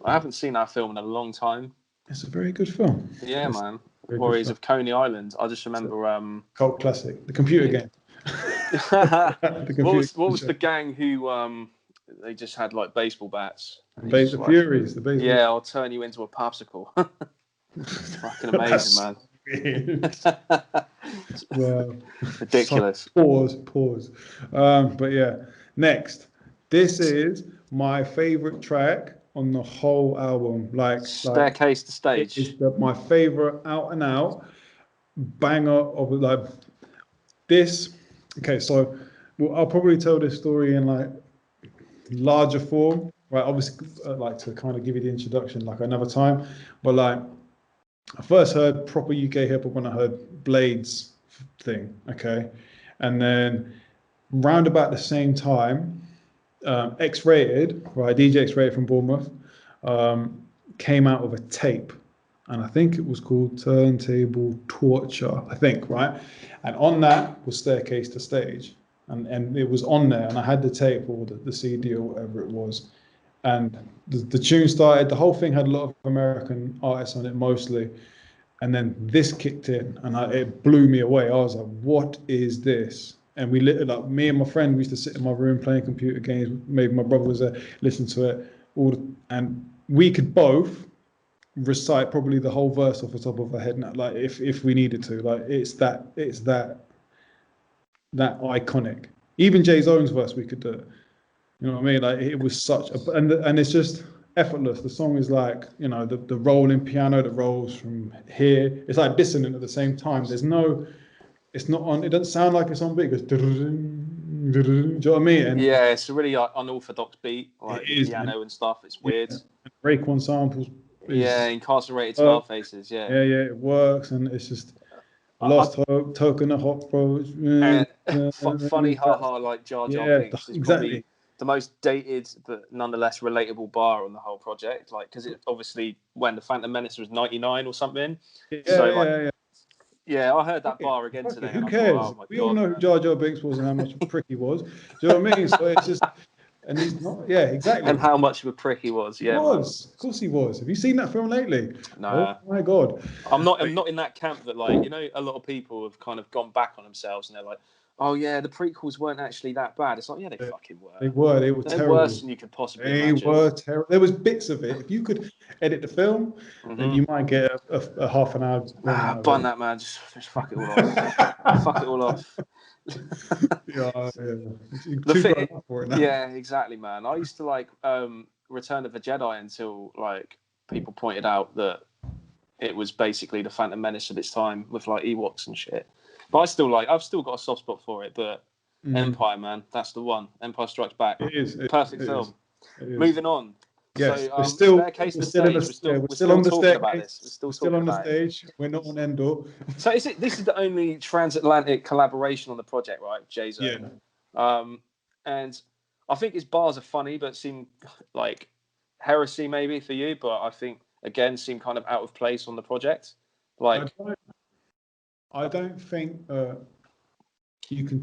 I haven't seen that film in a long time. It's a very good film. Yeah, man. Warriors of Coney Island. I just remember cult classic, the computer game. What was the gang who they just had like baseball bats. The Furies, the baseball. Yeah, I'll turn you into a popsicle. It's fucking amazing, man. Weird. Well, ridiculous. Pause. But yeah, next. This is my favorite track on the whole album. Staircase to Stage. It's my favorite out and out banger of like this. Okay, so I'll probably tell this story in like larger form, right? Obviously, I'd like to kind of give you the introduction like another time, but like I first heard proper UK hip hop when I heard Blade's thing, okay, and then round about the same time, X-Rated, right? DJ X-Rated from Bournemouth, came out with a tape, and I think it was called Turntable Torture, I think, right? And on that was Staircase to Stage, and it was on there, and I had the tape or the CD or whatever it was, and the tune started. The whole thing had a lot of American artists on it mostly, and then this kicked in, and it blew me away. I was like, "What is this?" And we lit it up. Me and my friend, we used to sit in my room playing computer games. Maybe my brother was there, listen to it, and we could both recite probably the whole verse off the top of our head now, like if we needed to. Like it's that iconic. Even Jay's own verse, we could do it. You know what I mean? Like it was such a, and it's just effortless. The song is like, you know, the rolling piano that rolls from here. It's like dissonant at the same time. There's no, it's not on. It doesn't sound like it's on beat. It goes, do you know what I mean? And yeah, it's a really unorthodox beat, like the piano and stuff. It's weird. Yeah. Break-on samples. Yeah, incarcerated Scarfaces. Yeah, it works, and it's just lost hope, token of hot approach. Funny, haha, like Jar Jar Binks is probably the most dated but nonetheless relatable bar on the whole project. Like, because it obviously when the Phantom Menace was 99 or something. Yeah, I heard that bar again today. Who cares? Thought, oh we all know who Jar Jar Binks was and how much of a prick he was. Do you know what I mean? So it's just, and he's not. Yeah, exactly. And how much of a prick he was. Yeah, of course he was. Have you seen that film lately? Nah. Oh my god. I'm not in that camp that, like, you know, a lot of people have kind of gone back on themselves and they're like, oh yeah, the prequels weren't actually that bad. It's like, yeah, they fucking were. They were terrible. Worse than you could possibly imagine. They were terrible. There was bits of it. If you could edit the film, then you might get a half an hour. Bun that, man. Just fuck it all off. Fuck it all off. Yeah, exactly, man. I used to like Return of the Jedi until like people pointed out that it was basically the Phantom Menace of its time with like Ewoks and shit. But I've still got a soft spot for it. But Empire, man, that's the one. Empire Strikes Back. It is. Perfect film. Moving on. Yes, so, we're still on the stage. We're still on the stage. We're not on Endor. So this is the only transatlantic collaboration on the project, right? Jay's. Yeah. And I think his bars are funny, but seem like heresy maybe for you. But I think again seem kind of out of place on the project. Like, I don't think you can.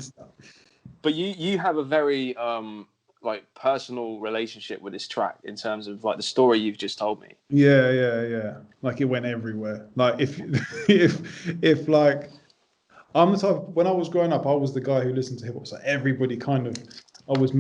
But you have a very like personal relationship with this track in terms of like the story you've just told me. Yeah. Like it went everywhere. Like if like I'm the type, when I was growing up, I was the guy who listened to hip hop. So everybody kind of, I was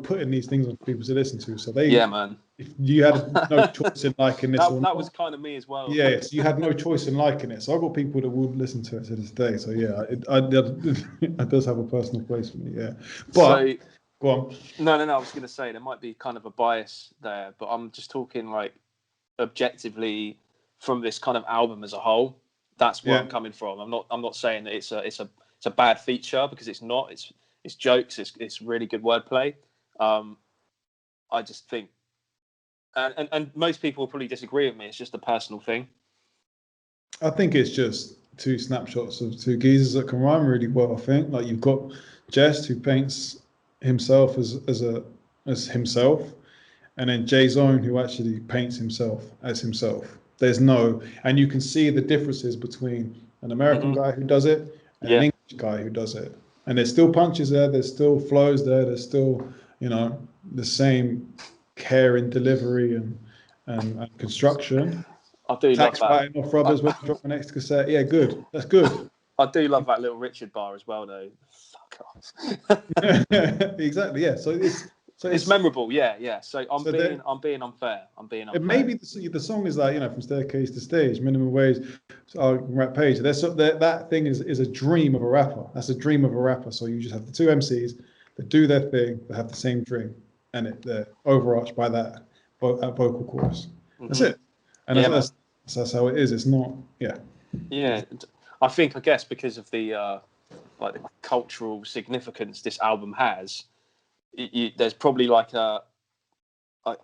putting these things on people to listen to. So man. If you had no choice in liking this, that was kind of me as well. Yeah, so you had no choice in liking it. So I got people that would listen to it to this day. So yeah, it does have a personal place for me. Yeah, but go on. No. I was going to say there might be kind of a bias there, but I'm just talking like objectively from this kind of album as a whole. That's where I'm coming from. I'm not saying that it's a bad feature, because it's not. It's jokes. It's really good wordplay. I just think, and most people will probably disagree with me. It's just a personal thing. I think it's just two snapshots of two geezers that can rhyme really well. I think like you've got Jehst, who paints himself as himself, and then Jay's own, who actually paints himself as himself. And you can see the differences between an American guy who does it and an English guy who does it. And there's still punches there, there's still flows there, there's still, you know, the same care in delivery and construction. I do love that. Fighting off rubbers when you drop the next cassette. Yeah, good. That's good. I do love that Little Richard bar as well, though. Fuck off. Exactly. Yeah. So So it's memorable, yeah. So I'm so being unfair. I'm being unfair. Maybe the song is like, from staircase to stage, minimum wage, rap page. That thing is a dream of a rapper. That's a dream of a rapper. So you just have the two MCs that do their thing, that have the same dream, and they're overarched by that vocal chorus. That's it. And that's how it is. It's not, Yeah, I guess because of the like the cultural significance this album has, there's probably like I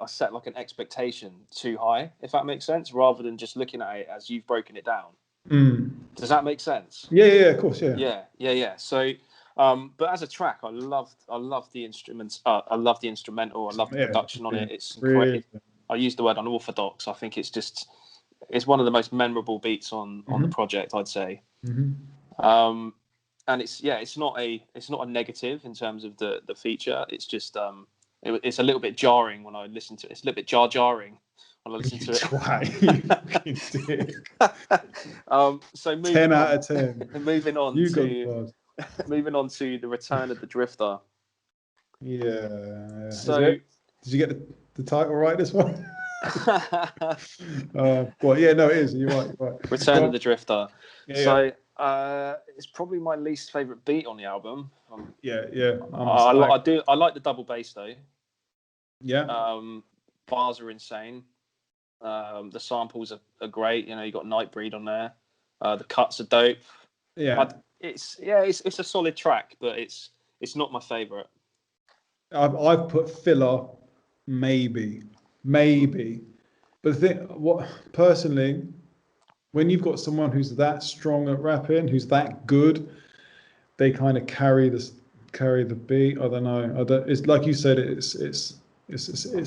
set like an expectation too high, if that makes sense, rather than just looking at it as you've broken it down. Does that make sense? Yeah, of course, yeah. Yeah. So, but as a track, I love the instruments. I love the instrumental. I love the production on it. It's incredible. I use the word unorthodox. I think it's one of the most memorable beats on the project, I'd say. And it's not a negative in terms of the feature. It's just it's a little bit jarring when I listen to it. It's a little bit jarring when I listen to it. So 10 out of 10. moving on to the Return of the Drifter. Yeah. So did you get the title right this one? Well, yeah, no, it is. You're right. Return of the Drifter. It's probably my least favorite beat on the album. I like the double bass though. Yeah. Bars are insane. The samples are great. You got Nightbreed on there. The cuts are dope. Yeah. It's a solid track, but it's not my favorite. I've put filler, maybe. But personally, when you've got someone who's that strong at rapping, who's that good, they kind of carry the beat. I don't know. It's like you said. It's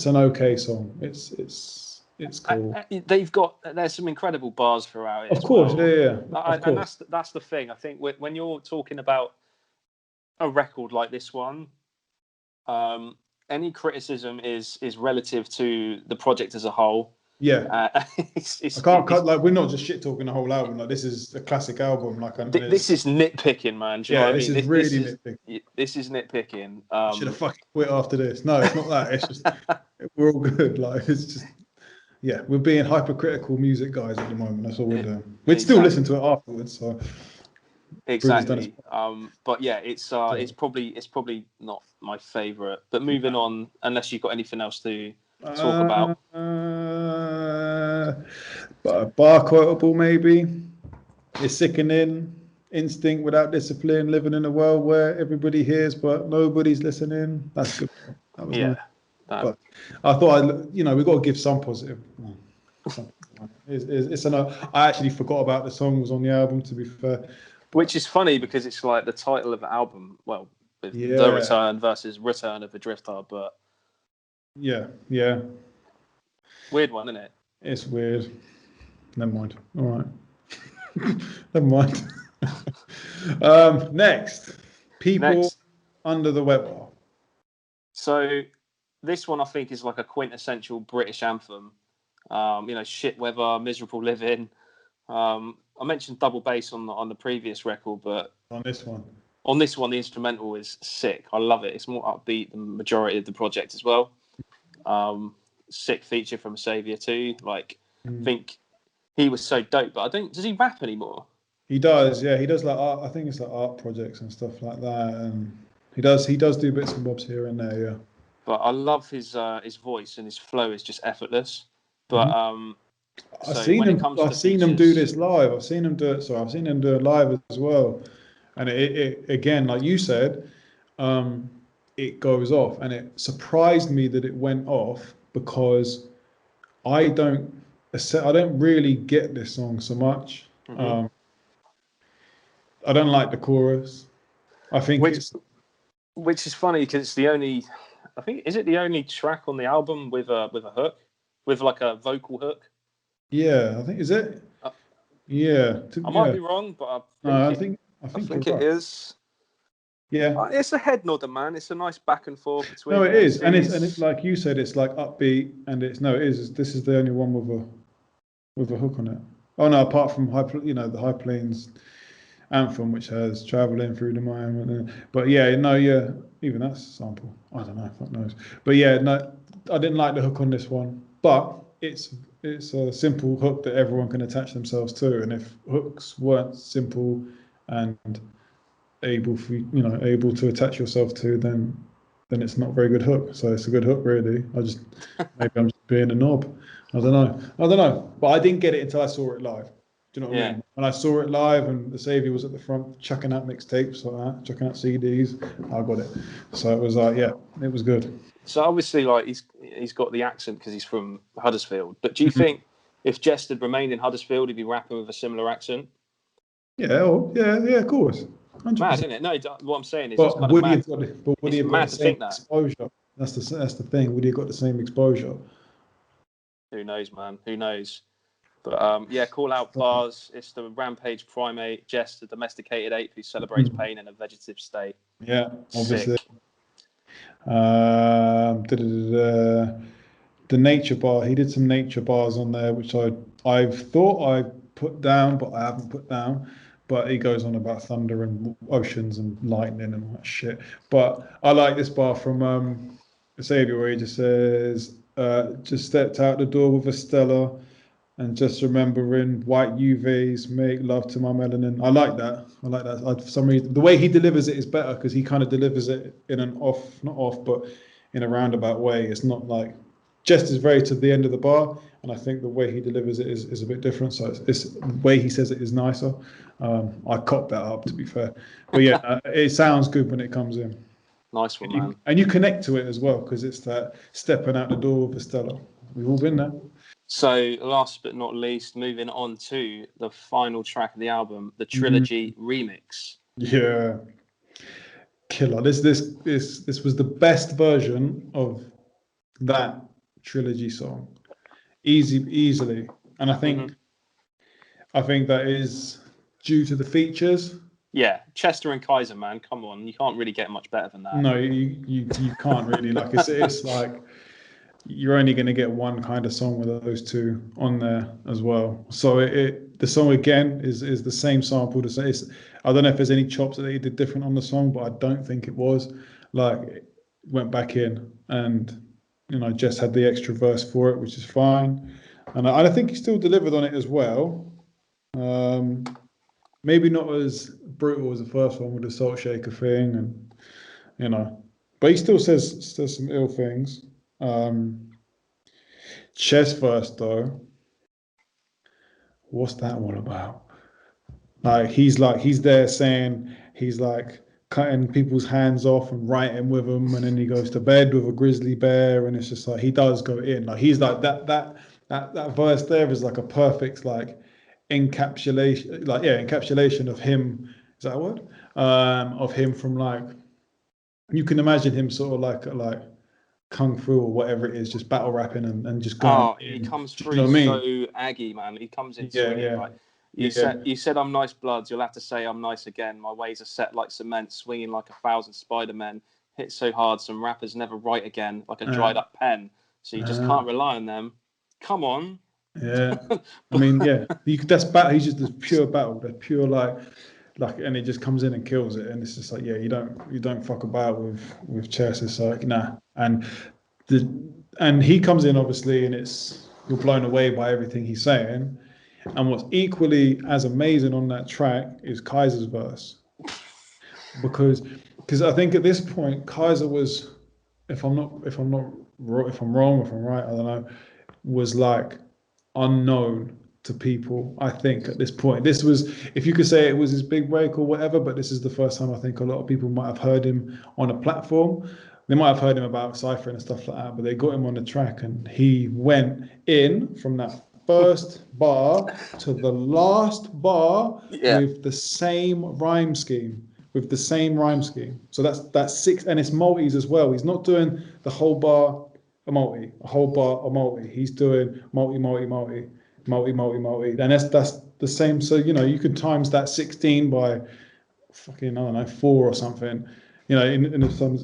an okay song. It's cool. There's some incredible bars throughout it. Of course, well. yeah. Of course. And that's the thing. I think when you're talking about a record like this one, any criticism is relative to the project as a whole. Yeah, we're not just shit talking the whole album. Like, this is a classic album. This is nitpicking, man. Do you know what I mean? This is really nitpicking. This is nitpicking. Should have fucking quit after this. No, it's not that. It's just we're all good. Like, it's just we're being hypercritical music guys at the moment. That's all we're doing. We'd still listen to it afterwards. So exactly. But yeah, it's probably not my favorite. But moving on, unless you've got anything else to talk about. But a bar quotable maybe. It's sickening. Instinct without discipline. Living in a world where everybody hears but nobody's listening. That's good. That was nice. But I thought we got to give some positive. I actually forgot about the song was on the album. To be fair. Which is funny because it's like the title of the album. Well, The Return versus Return of the Drifter, but yeah. Weird one, isn't it? It's weird. Never mind. All right. Never mind. Next. People Under the Weather. So this one I think is like a quintessential British anthem. Shit weather, miserable living. I mentioned double bass on the previous record, but on this one, the instrumental is sick. I love it. It's more upbeat than the majority of the project as well. Sick feature from Saviour too. Like, I think he was so dope. But does he rap anymore? He does, yeah. He does like art. I think it's like art projects and stuff like that. And he does do bits and bobs here and there, yeah. But I love his voice, and his flow is just effortless. But I've seen him do this live. I've seen him do it live as well. And it again, like you said, it goes off. And it surprised me that it went off because I don't really get this song so much. I don't like the chorus. I think which is funny because it's the only. I think is it the only track on the album with a hook, with like a vocal hook. Yeah, I think is it. I might be wrong, but I think it is. Yeah, it's a head nodder, man. It's a nice back and forth between. No, it is, and it's like you said, it's like upbeat, and it is. This is the only one with a hook on it. Oh no, apart from the High Plains Anthem, which has traveling through the mind. But yeah, no, yeah, even that's a sample. I don't know, fuck knows. But yeah, no, I didn't like the hook on this one. But it's a simple hook that everyone can attach themselves to. And if hooks weren't simple and able for able to attach yourself to, then it's not a very good hook. So it's a good hook, really. Maybe I'm just being a knob. I don't know. But I didn't get it until I saw it live. Do you know what I mean? When I saw it live and the Saviour was at the front chucking out mixtapes like that, chucking out CDs, I got it. So it was like, yeah, it was good. So obviously, like he's got the accent because he's from Huddersfield. But do you think if Jehst had remained in Huddersfield, he'd be rapping with a similar accent? Yeah, of course. 100%. Mad, isn't it? No, what I'm saying is it's But kind of would he mad. have got the same exposure? That's the thing. Would he have got the same exposure? Who knows, man? Who knows? But yeah, call out bars. It's the rampage primate, Jehst, the domesticated ape who celebrates pain in a vegetative state. Yeah, obviously. Sick. The nature bar. He did some nature bars on there, which I've thought I put down, but I haven't put down. But he goes on about thunder and oceans and lightning and all that shit. But I like this bar from Saviour where he just says, just stepped out the door with a Stella and just remembering white UVs make love to my melanin. I like that. For some reason, the way he delivers it is better because he kind of delivers it in an not off, but in a roundabout way. It's not like Jehst is very to the end of the bar, and I think the way he delivers it is a bit different. So it's the way he says it is nicer. I copped that up, to be fair. But yeah, it sounds good when it comes in. Nice one, man. And you connect to it as well because it's that stepping out the door with Estella. We've all been there. So last but not least, moving on to the final track of the album, the Trilogy remix. Yeah, killer. This was the best version of that Trilogy song, easily. And I think that is due to the features. Yeah, Chester and Kaiser, man, come on, you can't really get much better than that. No, you can't really. Like it's like you're only going to get one kind of song with those two on there as well. So the song again is the same sample. I don't know if there's any chops that they did different on the song, but I don't think it was. Like it went back in and Jehst had the extra verse for it, which is fine. And I think he still delivered on it as well. Maybe not as brutal as the first one with the salt shaker thing, and but he still says some ill things. Chest verse though, what's that all about? Like he's there saying he's like cutting people's hands off and writing with them, and then he goes to bed with a grizzly bear, and it's just like he does go in. Like he's like that verse there is like a perfect like encapsulation of him. Is that a word? Of him from like you can imagine him sort of like kung fu or whatever it is, just battle rapping and just going. Oh, he comes through so aggy, man. He comes in swinging. Like you said, I'm nice bloods. You'll have to say I'm nice again. My ways are set like cement, swinging like 1,000 Spider-Men. Hit so hard, some rappers never write again, like a dried up pen. So you just can't rely on them. Come on. Yeah, I mean, yeah, that's battle. He's just this pure battle. They're pure like, and he just comes in and kills it. And it's just like, yeah, you don't fuck about with chess. It's like nah, and he comes in obviously, and you're blown away by everything he's saying. And what's equally as amazing on that track is Kaiser's verse, because I think at this point Kaiser was, if I'm wrong, if I'm right, I don't know, was like unknown to people. I think at this point, this was, if you could say it was his big break or whatever, but this is the first time I think a lot of people might have heard him on a platform. They might have heard him about ciphering and stuff like that, but they got him on the track and he went in from that first bar to the last bar with the same rhyme scheme. So that's six, and it's multis as well. He's not doing the whole bar a multi, He's doing multi, and that's the same. So you could times that 16 by fucking, I don't know, 4 or something. in some,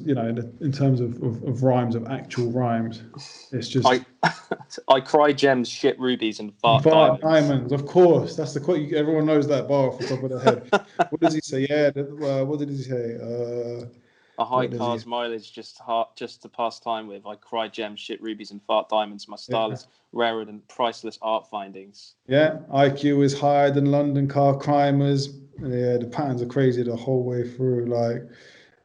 in terms of rhymes, of actual rhymes, it's just. I cry gems, shit rubies, and fart diamonds. Of course, that's the quote. Everyone knows that bar off the top of their head. What does he say? Yeah, what did he say? A high car's mileage just to pass time with. I cry gems, shit rubies, and fart diamonds. My style is rarer than priceless art findings. Yeah, IQ is higher than London car crimers. Yeah, the patterns are crazy the whole way through. Like,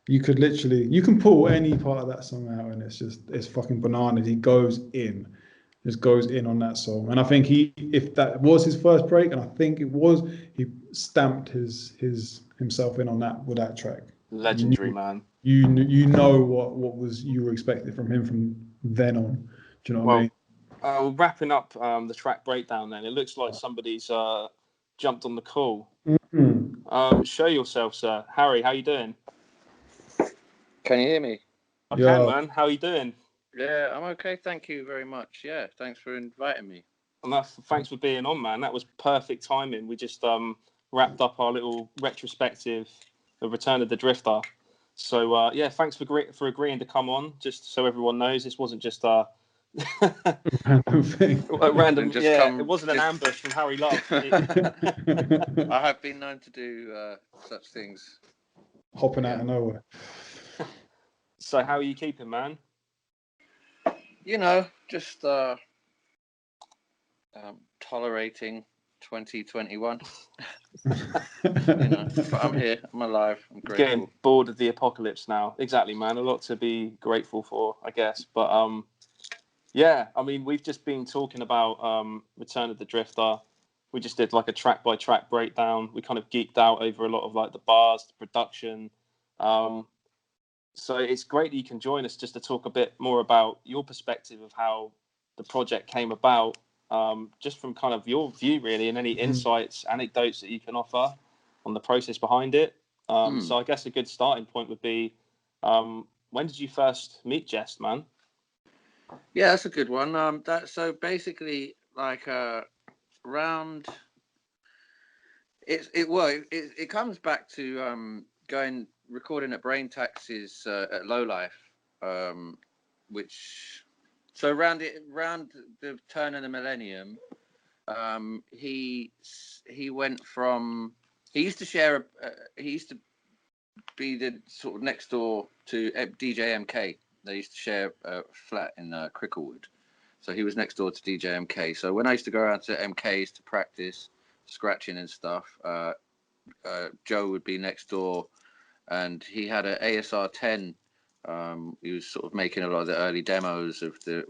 you can pull any part of that song out, and it's fucking bananas. He just goes in on that song. And I think if that was his first break, and I think it was, he stamped himself in on that with that track. Legendary, man. You know what you were expecting from him from then on. Do you know what I mean? Wrapping up the track breakdown, then it looks like somebody's jumped on the call. Mm-hmm. Show yourself, sir. Harry, how you doing? Can you hear me? I can, man. How are you doing? Yeah, I'm okay. Thank you very much. Yeah, thanks for inviting me. And thanks for being on, man. That was perfect timing. We just wrapped up our little retrospective of Return of the Drifter. So thanks for agreeing to come on. Just so everyone knows, this wasn't just a random thing. It wasn't an ambush from Harry Love. I have been known to do such things. Hopping out of nowhere. So how are you keeping, man? Just tolerating 2021. But I'm here. I'm alive. I'm grateful. Getting bored of the apocalypse now. Exactly, man. A lot to be grateful for, I guess. But we've just been talking about Return of the Drifter. We just did like a track by track breakdown. We kind of geeked out over a lot of like the bars, the production. So it's great that you can join us just to talk a bit more about your perspective of how the project came about, just from kind of your view, really, and any insights, anecdotes that you can offer on the process behind it. So I guess a good starting point would be, when did you first meet Jehst, man? Yeah, that's a good one. So basically, like around it comes back to going recording at Brain Taxes at Low Life, which so around the turn of the millennium, he used to be the sort of next door to DJ MK. They used to share a flat in Cricklewood, so he was next door to DJ MK. So when I used to go around to MK's to practice scratching and stuff, Joe would be next door, and he had an ASR 10. He was sort of making a lot of the early demos of the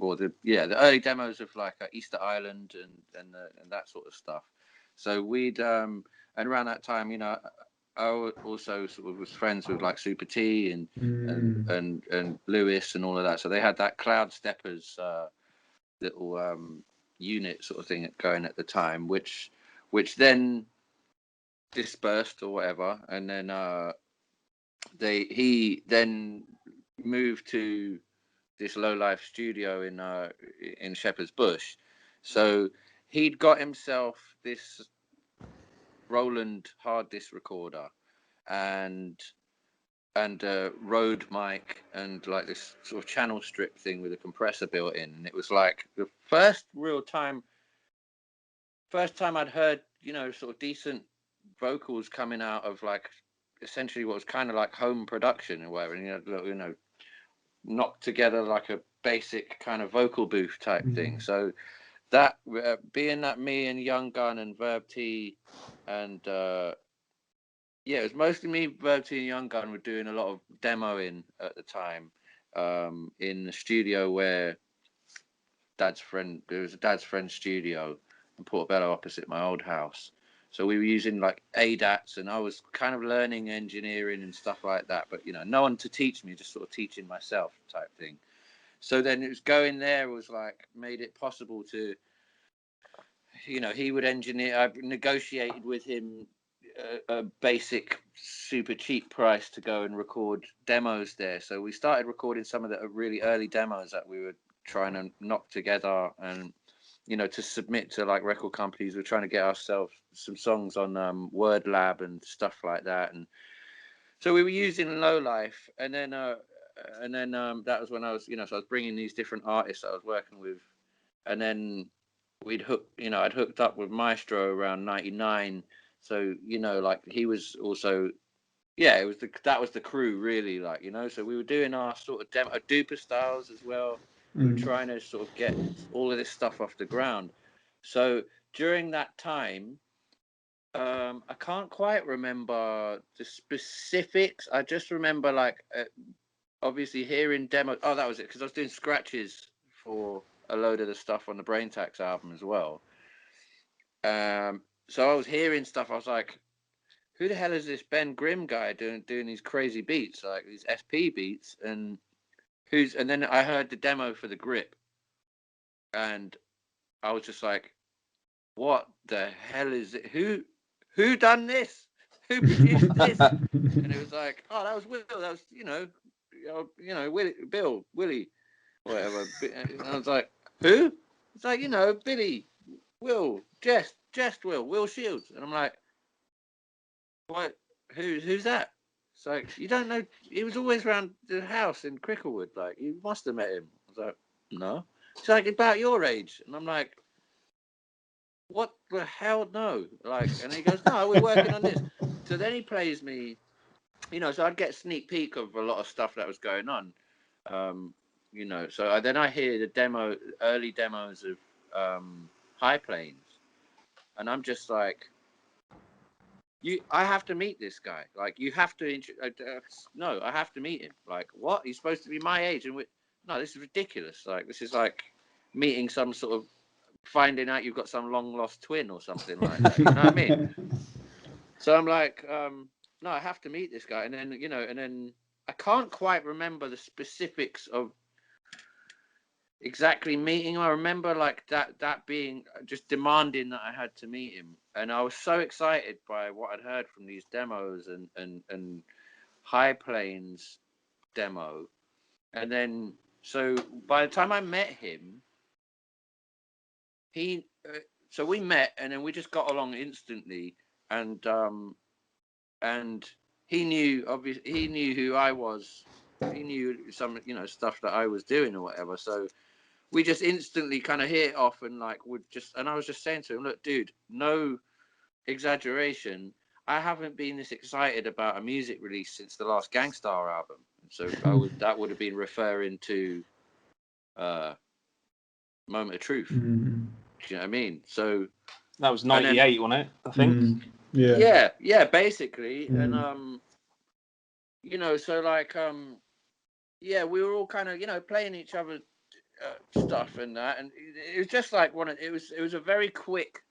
early demos of like Easter Island and that sort of stuff. So we'd and around that time, I also sort of was friends with like Super T and Lewis and all of that. So they had that Cloud Steppers little unit sort of thing going at the time, which then dispersed or whatever, and then he then moved to this Low Life studio in Shepherd's Bush. So he'd got himself this Roland hard disk recorder and a Rode mic and like this sort of channel strip thing with a compressor built in, and it was like the first time I'd heard sort of decent vocals coming out of like essentially what was kind of like home production or whatever, and knocked together like a basic kind of vocal booth type thing. So that being that me and Young Gun and Verb T and it was mostly me, Verb T and Young Gun were doing a lot of demoing at the time in the studio where there was a dad's friend studio in Portobello opposite my old house. So we were using like ADATs, and I was kind of learning engineering and stuff like that. But no one to teach me, just sort of teaching myself type thing. So then it was going there was like made it possible to, he would engineer. I negotiated with him a basic, super cheap price to go and record demos there. So we started recording some of the really early demos that we were trying to knock together and to submit to like record companies. We're trying to get ourselves some songs on Word Lab and stuff like that. And So we were using Low Life, and then that was when I was, so I was bringing these different artists I was working with, and then I'd hooked up with Maestro around '99. So like he was also, that was the crew really, like So we were doing our sort of demo duper styles as well. We were trying to sort of get all of this stuff off the ground. So during that time, I can't quite remember the specifics. I just remember like obviously hearing demos. Oh, that was it, because I was doing scratches for a load of the stuff on the Brain Tax album as well. So I was hearing stuff. I was like, who the hell is this Ben Grimm guy doing these crazy beats, like these SP beats? And then I heard the demo for the Grip, and I was just like, what the hell is it? Who done this? Who produced this? And it was like, oh, that was Will. That was Willie, whatever. And I was like, who? It's like, Billy, Will, Jehst, Will Shields. And I'm like, what? Who's that? It's like, you don't know. He was always around the house in Cricklewood. Like, you must have met him. I was like, no. It's like about your age. And I'm like, what the hell? No. Like, and he goes, no, we're working on this. So then he plays me, so I'd get a sneak peek of a lot of stuff that was going on. So then I hear the early demos of High Plains, and I'm just like, I have to meet this guy. Like, you have to, no, I have to meet him. Like, what? He's supposed to be my age, and no, this is ridiculous. Like, this is like meeting some sort of, finding out you've got some long lost twin or something like that. You know what I mean? So I'm like, no, I have to meet this guy. And then, I can't quite remember the specifics of exactly meeting. I remember like that being just demanding that I had to meet him. And I was so excited by what I'd heard from these demos and High Plains demo. And then, so by the time I met him, so we met, and then we just got along instantly. And he knew, obviously, he knew who I was. He knew some, stuff that I was doing or whatever. So we just instantly kind of hit it off, and like and I was just saying to him, look, dude, no exaggeration, I haven't been this excited about a music release since the last Gangstar album. So that would have been referring to Moment of Truth. Do you know what I mean? So that was 98, wasn't it? I think. Yeah, basically. And so like we were all kind of playing each other stuff and that, and it was just like it was a very quick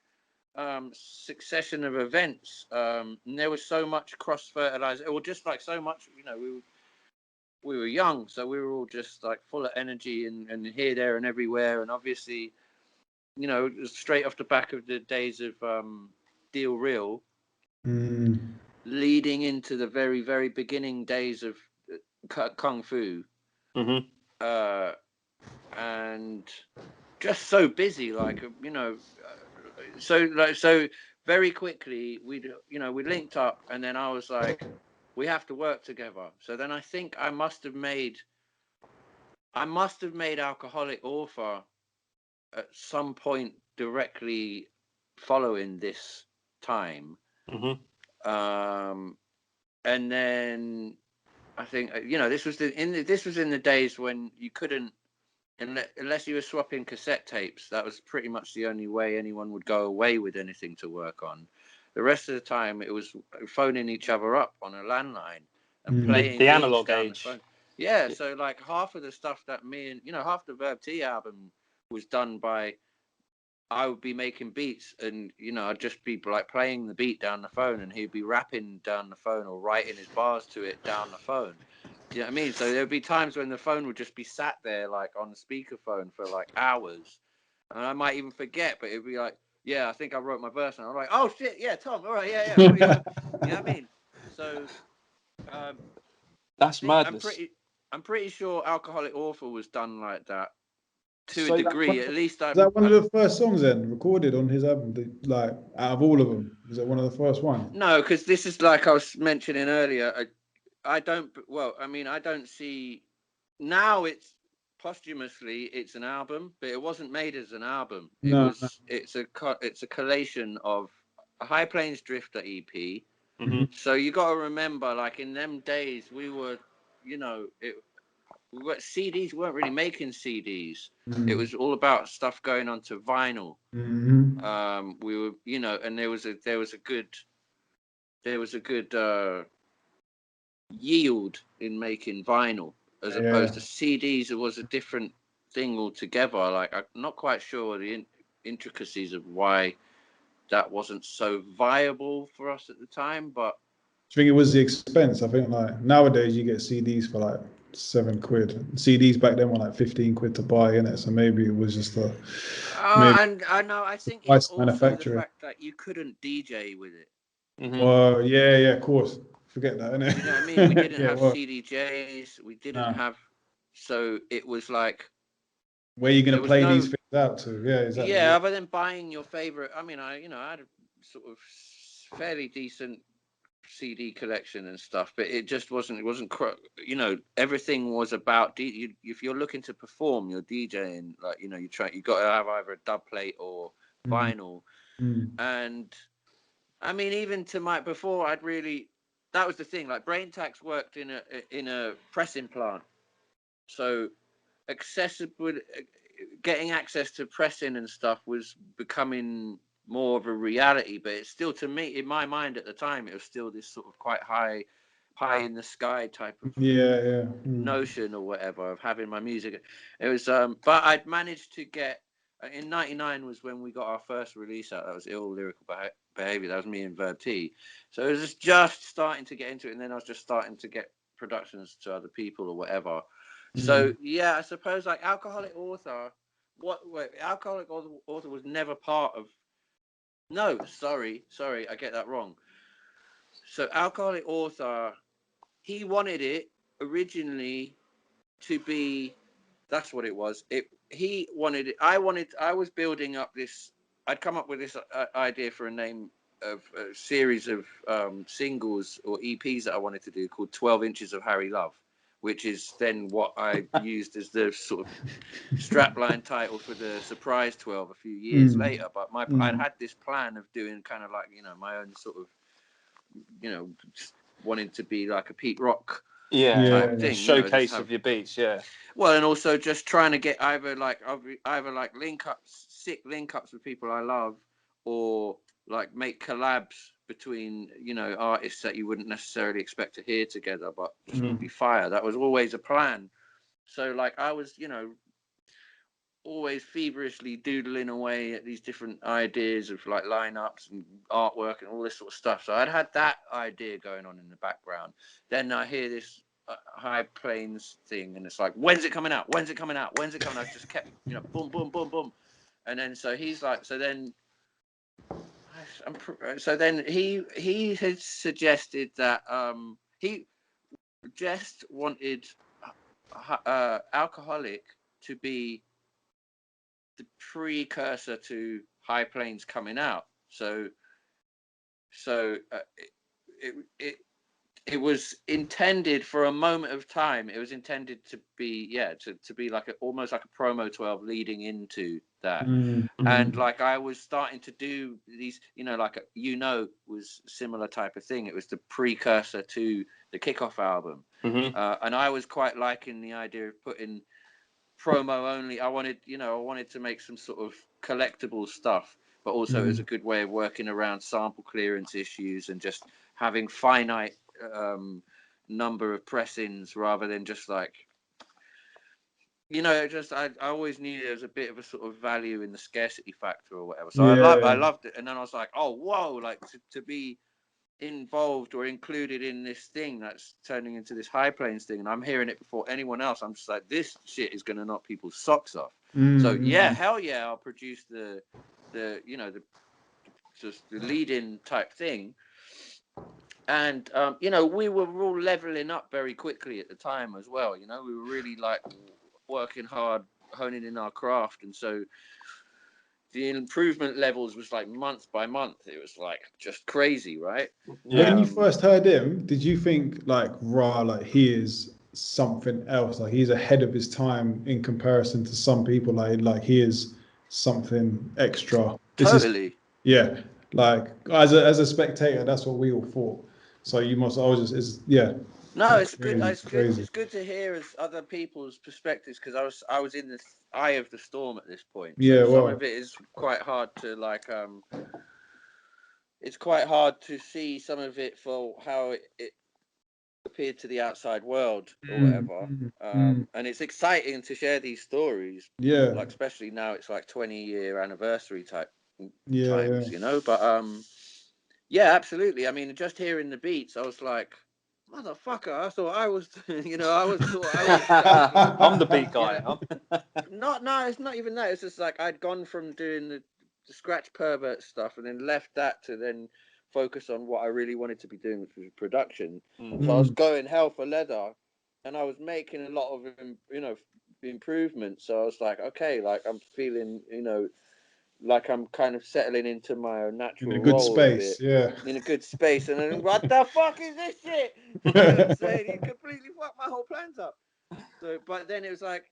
succession of events, and there was so much cross fertilizer, or just like so much, we were young, so we were all just like full of energy and here, there, and everywhere. And obviously, straight off the back of the days of Deal Real, leading into the very, very beginning days of Kung Fu, and just so busy, like so very quickly we linked up, and then I was like, we have to work together. So then I think I must have made Alcoholic Author at some point directly following this time. And then I think this was in the days when you couldn't, unless you were swapping cassette tapes. That was pretty much the only way anyone would go away with anything to work on. The rest of the time, it was phoning each other up on a landline and playing the analog age. Yeah, so like half of the stuff that me and half the Verb T album was done by, I would be making beats, and I'd just be like playing the beat down the phone, and he'd be rapping down the phone or writing his bars to it down the phone. You know what I mean? So there'd be times when the phone would just be sat there like on the speakerphone for like hours, and I might even forget, but it'd be like, yeah, I think I wrote my verse, and I'm like, oh shit, yeah, Tom, all right, yeah. You know what I mean? So that's madness. I'm pretty sure Alcoholic Author was done like that to a degree. At least is that one of the first songs then recorded on his album? Like out of all of them, is that one of the first ones? No, because this is like I was mentioning earlier. I don't. Well, I mean, I don't see now. It's posthumously, it's an album, but it wasn't made as an album. It No, was. It's a collation of a High Plains Drifter EP. Mm-hmm. So you got to remember, like in them days, we were, CDs weren't really making CDs. It was all about stuff going onto vinyl. We were, and there was a good yield in making vinyl as opposed to CDs. It was a different thing altogether. Like I'm not quite sure the intricacies of why that wasn't so viable for us at the time, but I think it was the expense. I think like nowadays you get CDs for like £7. CDs back then were like 15 quid to buy in it. So maybe it was just and I know I think it's also the manufacturing. fact that you couldn't DJ with it. Well, yeah, of course. Forget that, innit? You know what I mean? We didn't have well, CDJs. We didn't have. So it was like. Where are you going to play these things out to? Yeah, exactly. Yeah, other than buying your favorite. I mean, I had a sort of fairly decent CD collection and stuff, but it just wasn't. It wasn't. Everything was about. If you're looking to perform, you're DJing. Like you got to have either a dub plate or vinyl. And I mean, even to before I'd really. That was the thing. Like Brain Tax worked in a pressing plant, so accessible. Getting access to pressing and stuff was becoming more of a reality, but it's still, to me, in my mind at the time, it was still this sort of quite high in the sky type of notion or whatever of having my music. It was, but I'd managed to get in '99 was when we got our first release out. That was Ill Lyrical Behavior. That was me and Verb T. So it was just starting to get into it, and then I was just starting to get productions to other people or whatever. So yeah, I suppose like Alcoholic Author, Alcoholic Author was never part of. No, sorry, I get that wrong. So Alcoholic Author, he wanted it originally to be. That's what it was. He wanted it. I was building up this. I'd come up with this idea for a name of a series of singles or EPs that I wanted to do called 12 Inches of Harry Love, which is then what I used as the sort of strapline title for the Surprise 12 a few years later. But I'd had this plan of doing kind of like, my own sort of, just wanting to be like a Pete Rock type thing. Showcase of your beats, Well, and also just trying to get either like sick link ups with people I love, or like make collabs between artists that you wouldn't necessarily expect to hear together, but just would be fire. That was always a plan. So like I was always feverishly doodling away at these different ideas of like lineups and artwork and all this sort of stuff. So I'd had that idea going on in the background. Then I hear this High Plains thing, and it's like, when's it coming out? I just kept boom boom boom boom, and then so he's like, so then he had suggested that Jehst wanted Alcoholic to be the precursor to High Plains coming out. So it was intended for a moment of time. It was intended to be to be like almost like a promo 12 leading into that. And like I was starting to do these, was similar type of thing. It was the precursor to the Kickoff album, and I was quite liking the idea of putting promo only. I wanted to make some sort of collectible stuff, but also it was a good way of working around sample clearance issues and just having finite number of press-ins rather than just like I always knew there was a bit of a sort of value in the scarcity factor or whatever. So I loved it, and then I was like, oh whoa, like to be involved or included in this thing that's turning into this High Plains thing, and I'm hearing it before anyone else. I'm just like, this shit is gonna knock people's socks off. So hell yeah, I'll produce the just the lead-in type thing. And we were all leveling up very quickly at the time as well. We were really like working hard, honing in our craft, and so the improvement levels was like month by month. It was like just crazy, right? When you first heard him, did you think like, rah, like he is something else? Like he's ahead of his time in comparison to some people. Like he is something extra. Totally. Yeah. Like as a spectator, that's what we all thought. So you must. I was just. Yeah. No, it's crazy, good. It's crazy. good. It's good to hear as other people's perspectives because I was in the eye of the storm at this point. So Yeah. some Well. of it is quite hard to like. It's quite hard to see some of it for how it appeared to the outside world or whatever. And it's exciting to share these stories. Yeah. Like especially now, it's like 20-year anniversary type Yeah. times, you know. But yeah, absolutely. I mean, just hearing the beats, I was like, motherfucker, I thought I was, you know, I was. I'm the beat guy. You know, no, it's not even that. It's just like I'd gone from doing the scratch pervert stuff and then left that to then focus on what I really wanted to be doing, which was production. So I was going hell for leather, and I was making a lot of, you know, improvements. So I was like, okay, like I'm feeling, you know, like I'm kind of settling into my natural In a good role space. a bit, in a good space. And then, what the fuck is this shit? You know what I'm saying? He completely fucked my whole plans up. So, but then it was like,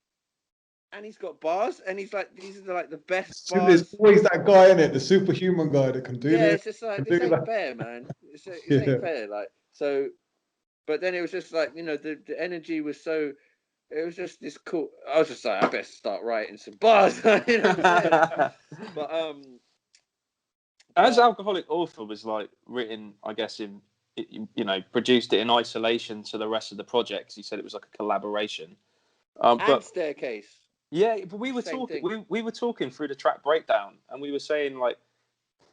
and he's got bars, and he's like, these are like the best There's bars. always that guy in it, the superhuman guy that can do Yeah, this. it's just like, this ain't fair, man. This ain't fair. Like, so, but then it was just like, you know, the energy was so, it was just this cool. I was just like, I better start writing some bars. You know what I'm saying? But as Alcoholic Author was like written, I guess you know, produced it in isolation to the rest of the projects. He said it was like a collaboration. And Staircase. Yeah, but we were Same talking. thing. We were talking through the track breakdown, and we were saying like,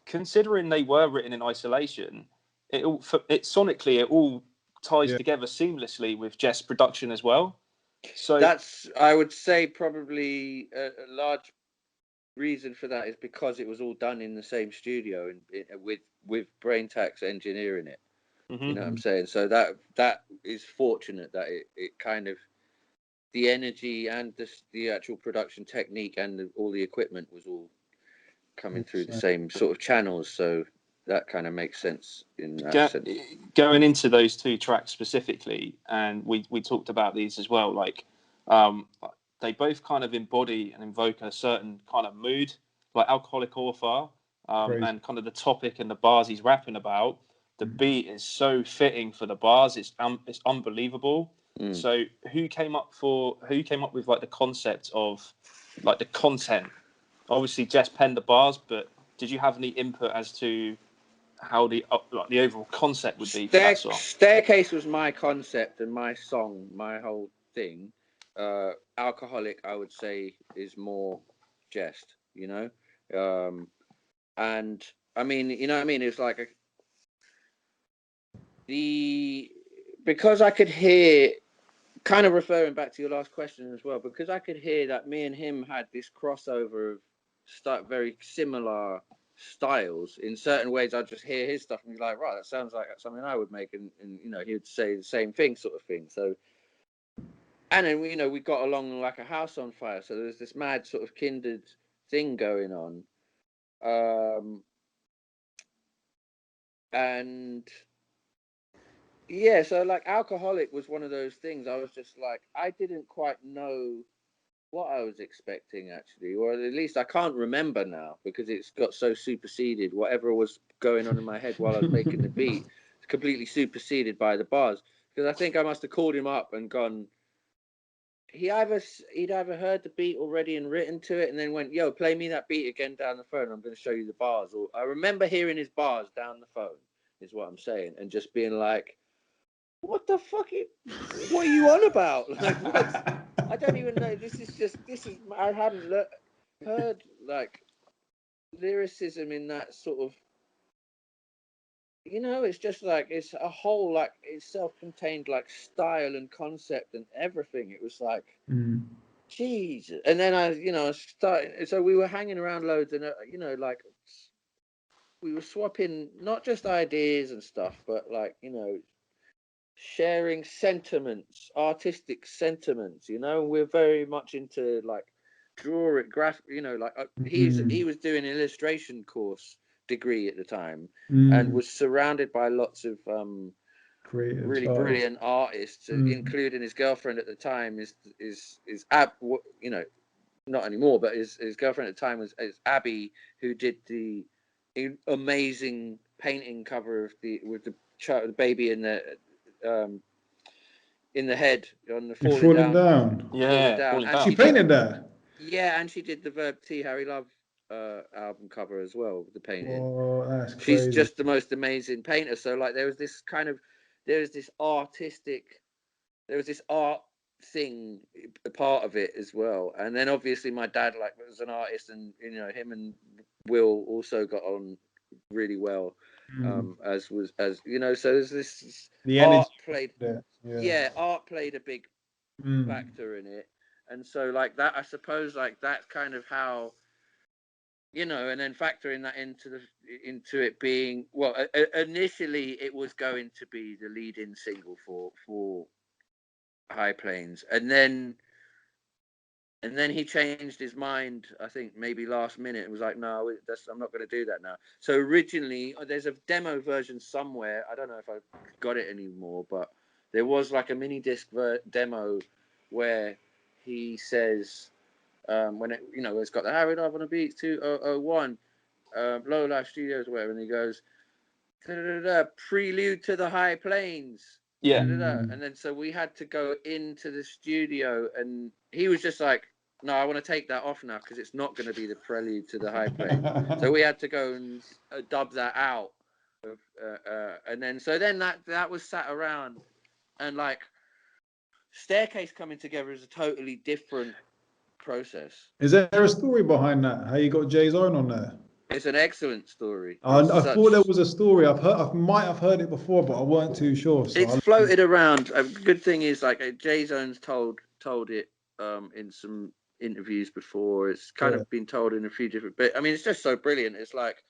considering they were written in isolation, it sonically it all ties together seamlessly with Jehst production as well. So that's, I would say, probably a large reason for that is because it was all done in the same studio and with Braintax engineering it. You know what I'm saying? So that is fortunate that it kind of, the energy and the actual production technique and all the equipment was all coming through the same sort of channels. So that kind of makes sense in that sense. Going into those two tracks specifically, and we talked about these as well, like they both kind of embody and invoke a certain kind of mood, like Alcoholic Author, and kind of the topic and the bars he's rapping about. The beat is so fitting for the bars. It's unbelievable. So who came up with like the concept of like the content? Obviously, Jehst penned the bars, but did you have any input as to how the overall concept would be for that song? Staircase was my concept and my song, my whole thing. Alcoholic, I would say, is more Jehst, you know. And I mean, you know what I mean? It's like because I could hear, kind of referring back to your last question as well, because I could hear that me and him had this crossover of very similar styles. In certain ways, I'd just hear his stuff and be like, right, that sounds like something I would make, and you know, he would say the same thing, sort of thing. So, and then you know, we got along like a house on fire. So there's this mad sort of kindred thing going on, and yeah, so like Alcoholic was one of those things. I was just like, I didn't quite know what I was expecting actually, or at least I can't remember now because it's got so superseded. Whatever was going on in my head while I was making the beat, it's completely superseded by the bars. Because I think I must have called him up and gone. He'd either heard the beat already and written to it, and then went, "Yo, play me that beat again down the phone. I'm going to show you the bars." Or I remember hearing his bars down the phone. Is what I'm saying, and just being like, what the fuck? What are you on about? Like, what? I don't even know. This is. I hadn't heard like lyricism in that sort of. You know, it's just like it's a whole like it's self-contained like style and concept and everything. It was like, jeez. And then I started. So we were hanging around loads, and like we were swapping not just ideas and stuff, but like sharing sentiments, artistic sentiments. We're very much into like draw it, like he was doing an illustration course degree at the time, and was surrounded by lots of creative really artists. brilliant artists, including his girlfriend at the time not anymore, but his girlfriend at the time was Abby, who did the amazing painting cover of the baby in the head on the falling down. Yeah, falling down. And she painted that. Yeah, and she did the Verb T Harry Love album cover as well, the painting. Oh, that's crazy. She's just the most amazing painter. So like there was this art thing, a part of it as well. And then obviously my dad was an artist, and him and Will also got on really well, as so there's this the art energy played art played a big factor in it. And so like that, I suppose, like that's kind of how, and then factoring that into it being, well, initially it was going to be the lead-in single for High Plains, and then he changed his mind, I think maybe last minute, and was like, no, I'm not going to do that now. So originally there's a demo version somewhere, I don't know if I've got it anymore, but there was like a mini disc demo where he says, when it's got the Harry Love on the Beats 2001, Low Life Studios, whatever, and he goes, prelude to the High Plains. Yeah. And then so we had to go into the studio, and he was just like, no, I want to take that off now because it's not going to be the prelude to the High Plains. So we had to go and dub that out. And then that was sat around, and like Staircase coming together is a totally different process. Is there a story behind that? How you got Jay's own on there? It's an excellent story. I thought there was a story. I might have heard it before, but I weren't too sure. So it's floated around. A good thing is, like, Jay Zone's told it in some interviews before. It's kind of been told in a few different bits. I mean, it's just so brilliant. It's like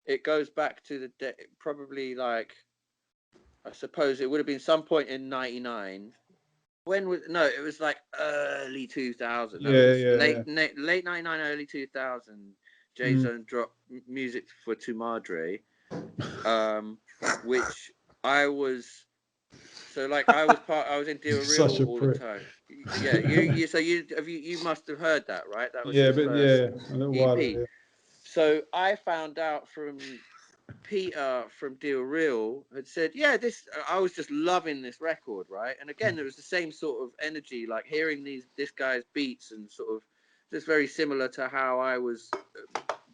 it goes back to probably like, I suppose it would have been some point in '99. It was like early 2000. Late 99, early 2000. Jay Zone dropped music for Tu Madre, which I was in Deal Real all the time. Yeah, you must have heard that, right? That was his first a little EP. while ago. So I found out from Peter from Deal Real had said, I was just loving this record, right? And again, there was the same sort of energy, like hearing this guy's beats, and sort of just very similar to how I was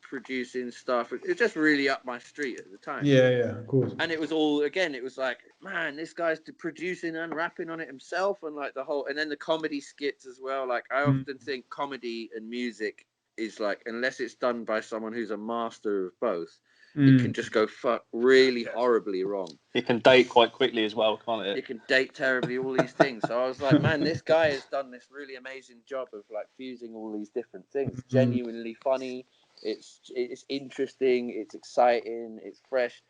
producing stuff. It was just really up my street at the time. Yeah, of course. And it was all, again, it was like, man, this guy's producing and rapping on it himself, and like and then the comedy skits as well. Like I often think comedy and music is like, unless it's done by someone who's a master of both, it can just go really horribly wrong. It can date quite quickly as well, can't it? It can date terribly, all these things. So I was like, man, this guy has done this really amazing job of like fusing all these different things. Genuinely funny. It's interesting. It's exciting. It's fresh.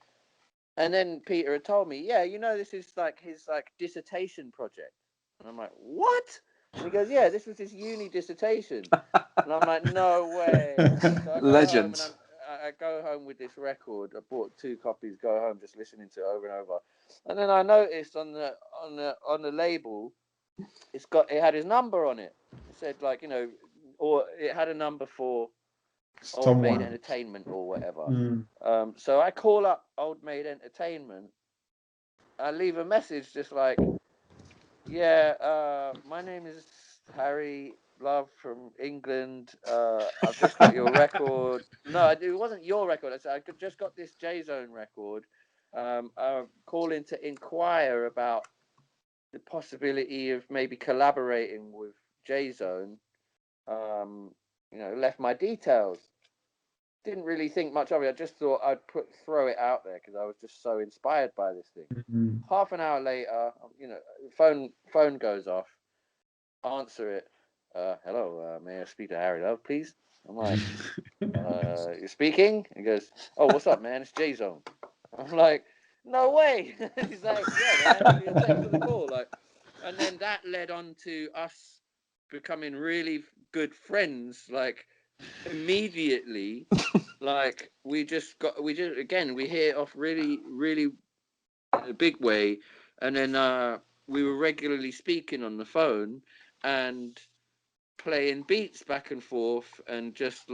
And then Peter had told me, this is like his like dissertation project. And I'm like, what? And he goes, yeah, this was his uni dissertation. And I'm like, no way. So Legends. I go home with this record. I bought 2 copies. Go home, just listening to it over and over. And then I noticed on the label, it had his number on it. It said like, or it had a number for Old Maid Entertainment or whatever. So I call up Old Maid Entertainment. I leave a message just like, my name is Harry Love from England. I've just got your record. No, it wasn't your record. I said, I just got this Jay Zone record. I'm calling to inquire about the possibility of maybe collaborating with Jay Zone. Left my details. Didn't really think much of it. I just thought I'd throw it out there because I was just so inspired by this thing. Half an hour later, phone goes off. Answer it. Hello, may I speak to Harry Love, please? I'm like, you're speaking? He goes, oh, what's up, man? It's Jay Zone. I'm like, no way. He's like, yeah, man. Thanks for the call. Like, and then that led on to us becoming really good friends, like immediately. Like we just again, we hit it off really, really in a big way, and then we were regularly speaking on the phone and playing beats back and forth, and just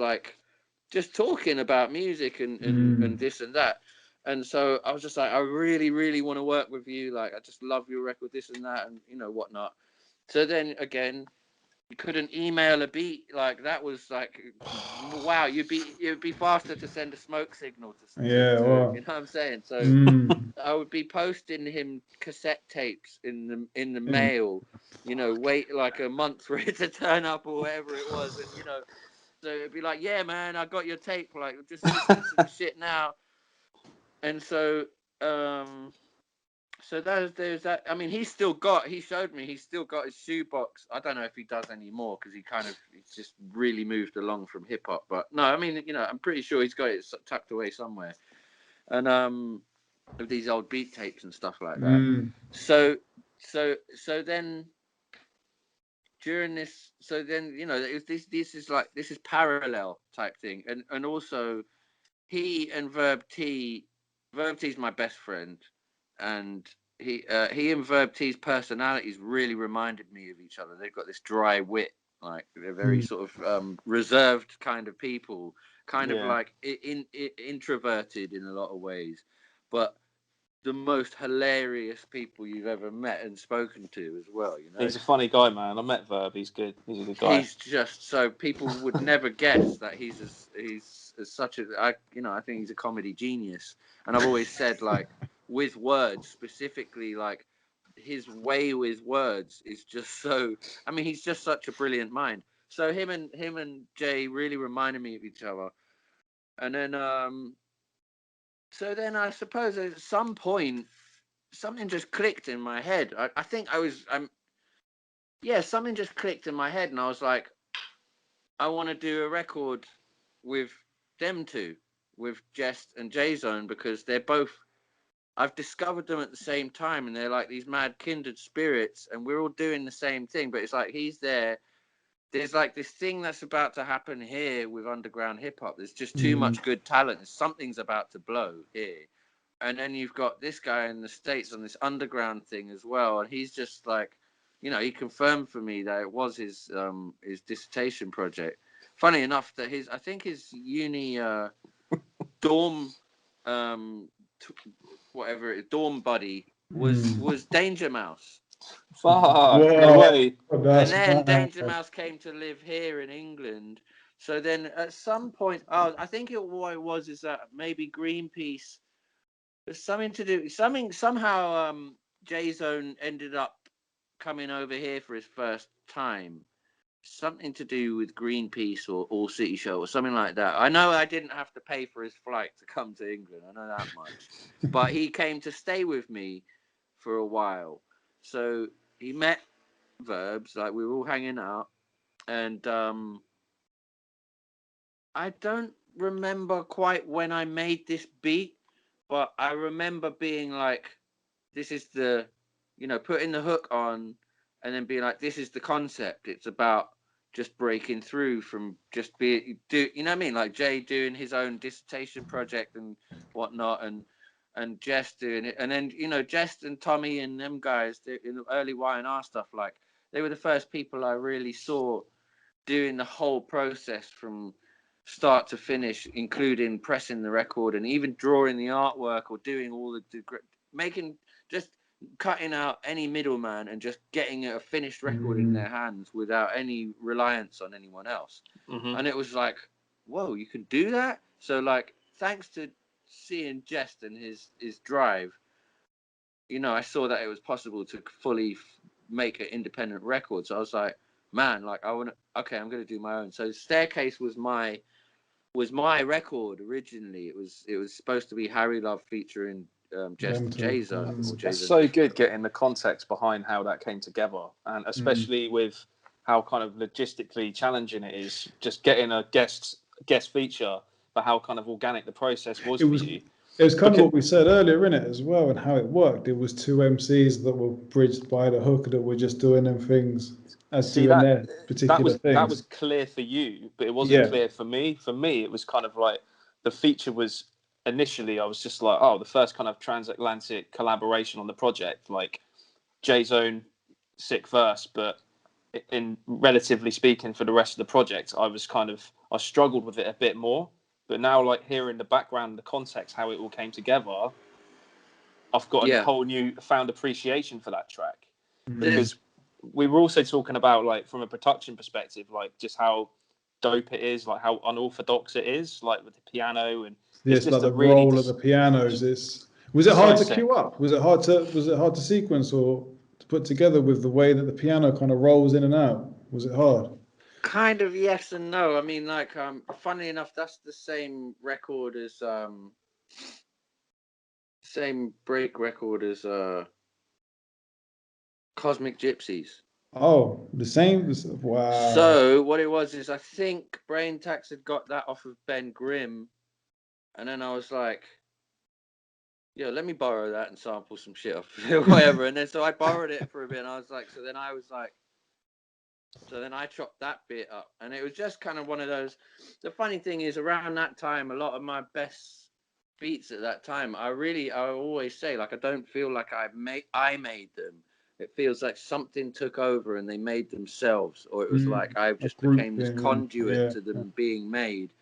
talking about music and this and that. And so I was just like, I really, really want to work with you. Like, I just love your record, this and that, and whatnot. So then again, you couldn't email a beat. Like, that was like, wow, you'd be faster to send a smoke signal to Yeah, you wow. know what I'm saying? So I would be posting him cassette tapes in the mail, wait like a month for it to turn up or whatever it was, and so it'd be like, yeah, man, I got your tape, like, just listen to the shit now. And so so there's that. I mean, he showed me he's still got his shoebox. I don't know if he does anymore, because he's just really moved along from hip hop. But no, I mean, I'm pretty sure he's got it tucked away somewhere. And of these old beat tapes and stuff like that. So then during this, so then this is parallel type thing, and also he and Verb T's my best friend, and he and Verb T's personalities really reminded me of each other. They've got this dry wit, like they're very sort of reserved kind of people, kind of like introverted in a lot of ways, but the most hilarious people you've ever met and spoken to as well. He's a funny guy, man. I met Verb. He's good. He's a good guy. He's just so people would never guess that he's such a I think he's a comedy genius. And I've always said, like, with words specifically, like his way with words is just so. I mean, he's just such a brilliant mind. So him and Jay really reminded me of each other. And then so then I suppose at some point something just clicked in my head. I think something just clicked in my head, and I was like, I want to do a record with them two, with Jehst and Jayzone, because they're both. I've discovered them at the same time, and they're like these mad kindred spirits, and we're all doing the same thing. But it's like he's there. There's like this thing that's about to happen here with underground hip hop. There's just too much good talent. Something's about to blow here. And then you've got this guy in the States on this underground thing as well, and he's just like, he confirmed for me that it was his dissertation project. Funny enough, that I think his uni dorm dorm buddy was Danger Mouse. Fuck, no way. And then Danger Mouse came to live here in England. So then at some point, I think what it was is that maybe Greenpeace. There's something to do. Somehow. Jayzone ended up coming over here for his first time. Something to do with Greenpeace or All City Show or something like that. I know I didn't have to pay for his flight to come to England. I know that much. But he came to stay with me for a while. So he met Verbs. Like, we were all hanging out, and I don't remember quite when I made this beat. But I remember being like, this is the, putting the hook on and then being like, this is the concept. It's about just breaking through from just you know what I mean? Like Jay doing his own dissertation project and whatnot, and Jehst doing it. And then, Jehst and Tommy and them guys in the early Y&R stuff, like, they were the first people I really saw doing the whole process from start to finish, including pressing the record and even drawing the artwork or doing all just cutting out any middleman and just getting a finished record in their hands without any reliance on anyone else. And it was like, whoa, you can do that? So, like, thanks to seeing Jehst and his drive, I saw that it was possible to fully make an independent record. So I was like, man, like, I'm going to do my own. So Staircase was my record originally. It was supposed to be Harry Love featuring Jehst and Jayzone. It's so good getting the context behind how that came together, and especially with how kind of logistically challenging it is, just getting a guest feature, but how kind of organic the process was for you. It was kind of Because, what we said earlier in it as well, and how it worked. It was two MCs that were bridged by the hook that were just doing them things as see doing that their particular that was things. clear for you, but it wasn't Yeah. clear for me. For me, it was kind of like the feature was initially. I was just like, oh, the first kind of transatlantic collaboration on the project, like J-Zone, sick verse, but in relatively speaking, for the rest of the project, I struggled with it a bit more. But now, like hearing the background, the context, how it all came together, I've got a Yeah. whole new found appreciation for that track. There's Because we were also talking about, like, from a production perspective, like just how dope it is, like how unorthodox it is, like with the piano, and Yeah, it's it's just like a the really roll of the pianos. Was it so hard to sick. cue up? Was it hard to sequence or to put together with the way that the piano kind of rolls in and out? Was it hard? kind of yes and no. I mean, like, funnily enough, that's the same record as same break record as Cosmic Gypsies. Oh, the same. Wow. So what it was is, I think Brain Tax had got that off of Ben Grimm, and then I was like, "Yo, let me borrow that and sample some shit off whatever." And then so I borrowed it for a bit, and I was like, so then I chopped that bit up, and it was just kind of one of those. The funny thing is, around that time, a lot of my best beats at that time, I always say, like, I don't feel like I made them. It feels like something took over and they made themselves, or it was like I A just group became this thing. conduit Yeah. to them being made.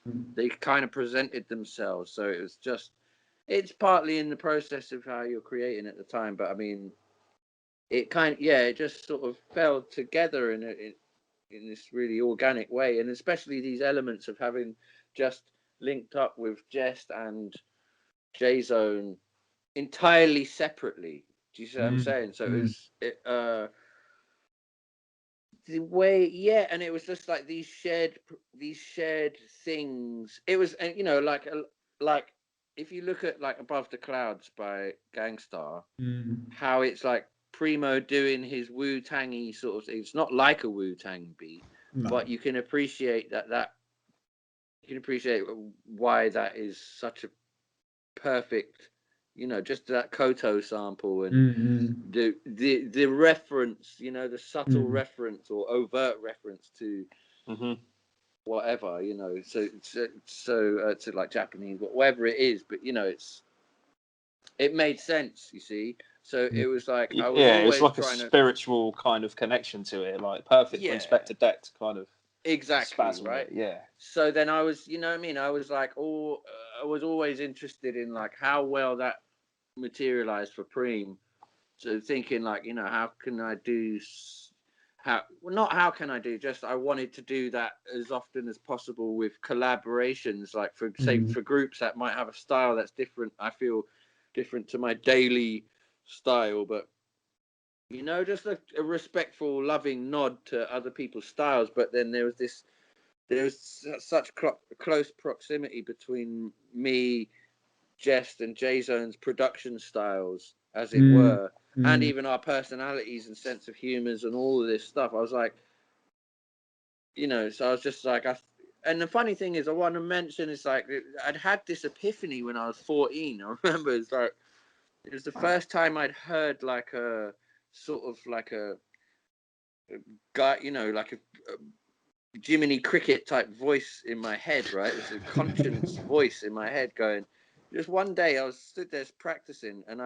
Mm. They kind of presented themselves, so it was just. It's partly in the process of how you're creating at the time, but I mean, it just sort of fell together in this really organic way, and especially these elements of having just linked up with Jehst and J-Zone entirely separately. Do you see what I'm saying? So it was the way, yeah, and it was just like these shared things. It was, and like if you look at like Above the Clouds by Gangstar, how it's like Primo doing his Wu Tangy sort of. It's not like a Wu Tang beat, No. but you can appreciate that. You can appreciate why that is such a perfect, just that Koto sample and the reference, the subtle reference or overt reference to whatever, to like Japanese, whatever it is, but it made sense, you see. So it was like I was Yeah, it was always like a trying to, spiritual kind of connection to it, like perfect for yeah, Inspector Deck to kind of exactly, spasm right. it. Yeah. So then I was, you know what I mean? I was like, I was always interested in like how well that materialized for Preem. So thinking like, how can I do, not how can I do, just I wanted to do that as often as possible with collaborations, like for say for groups that might have a style that's different. I feel different to my daily style, but just a respectful, loving nod to other people's styles. But then there's such close proximity between me, Jehst, and J-Zone's production styles, as it were, and even our personalities and sense of humors and all of this stuff. I was like, so I was just like, and the funny thing is, I want to mention, it's like, I'd had this epiphany when I was 14. I remember it was the first time I'd heard like a sort of like a guy, like a Jiminy Cricket type voice in my head, right? It's a conscience voice in my head going. Just one day, I was stood there practicing, and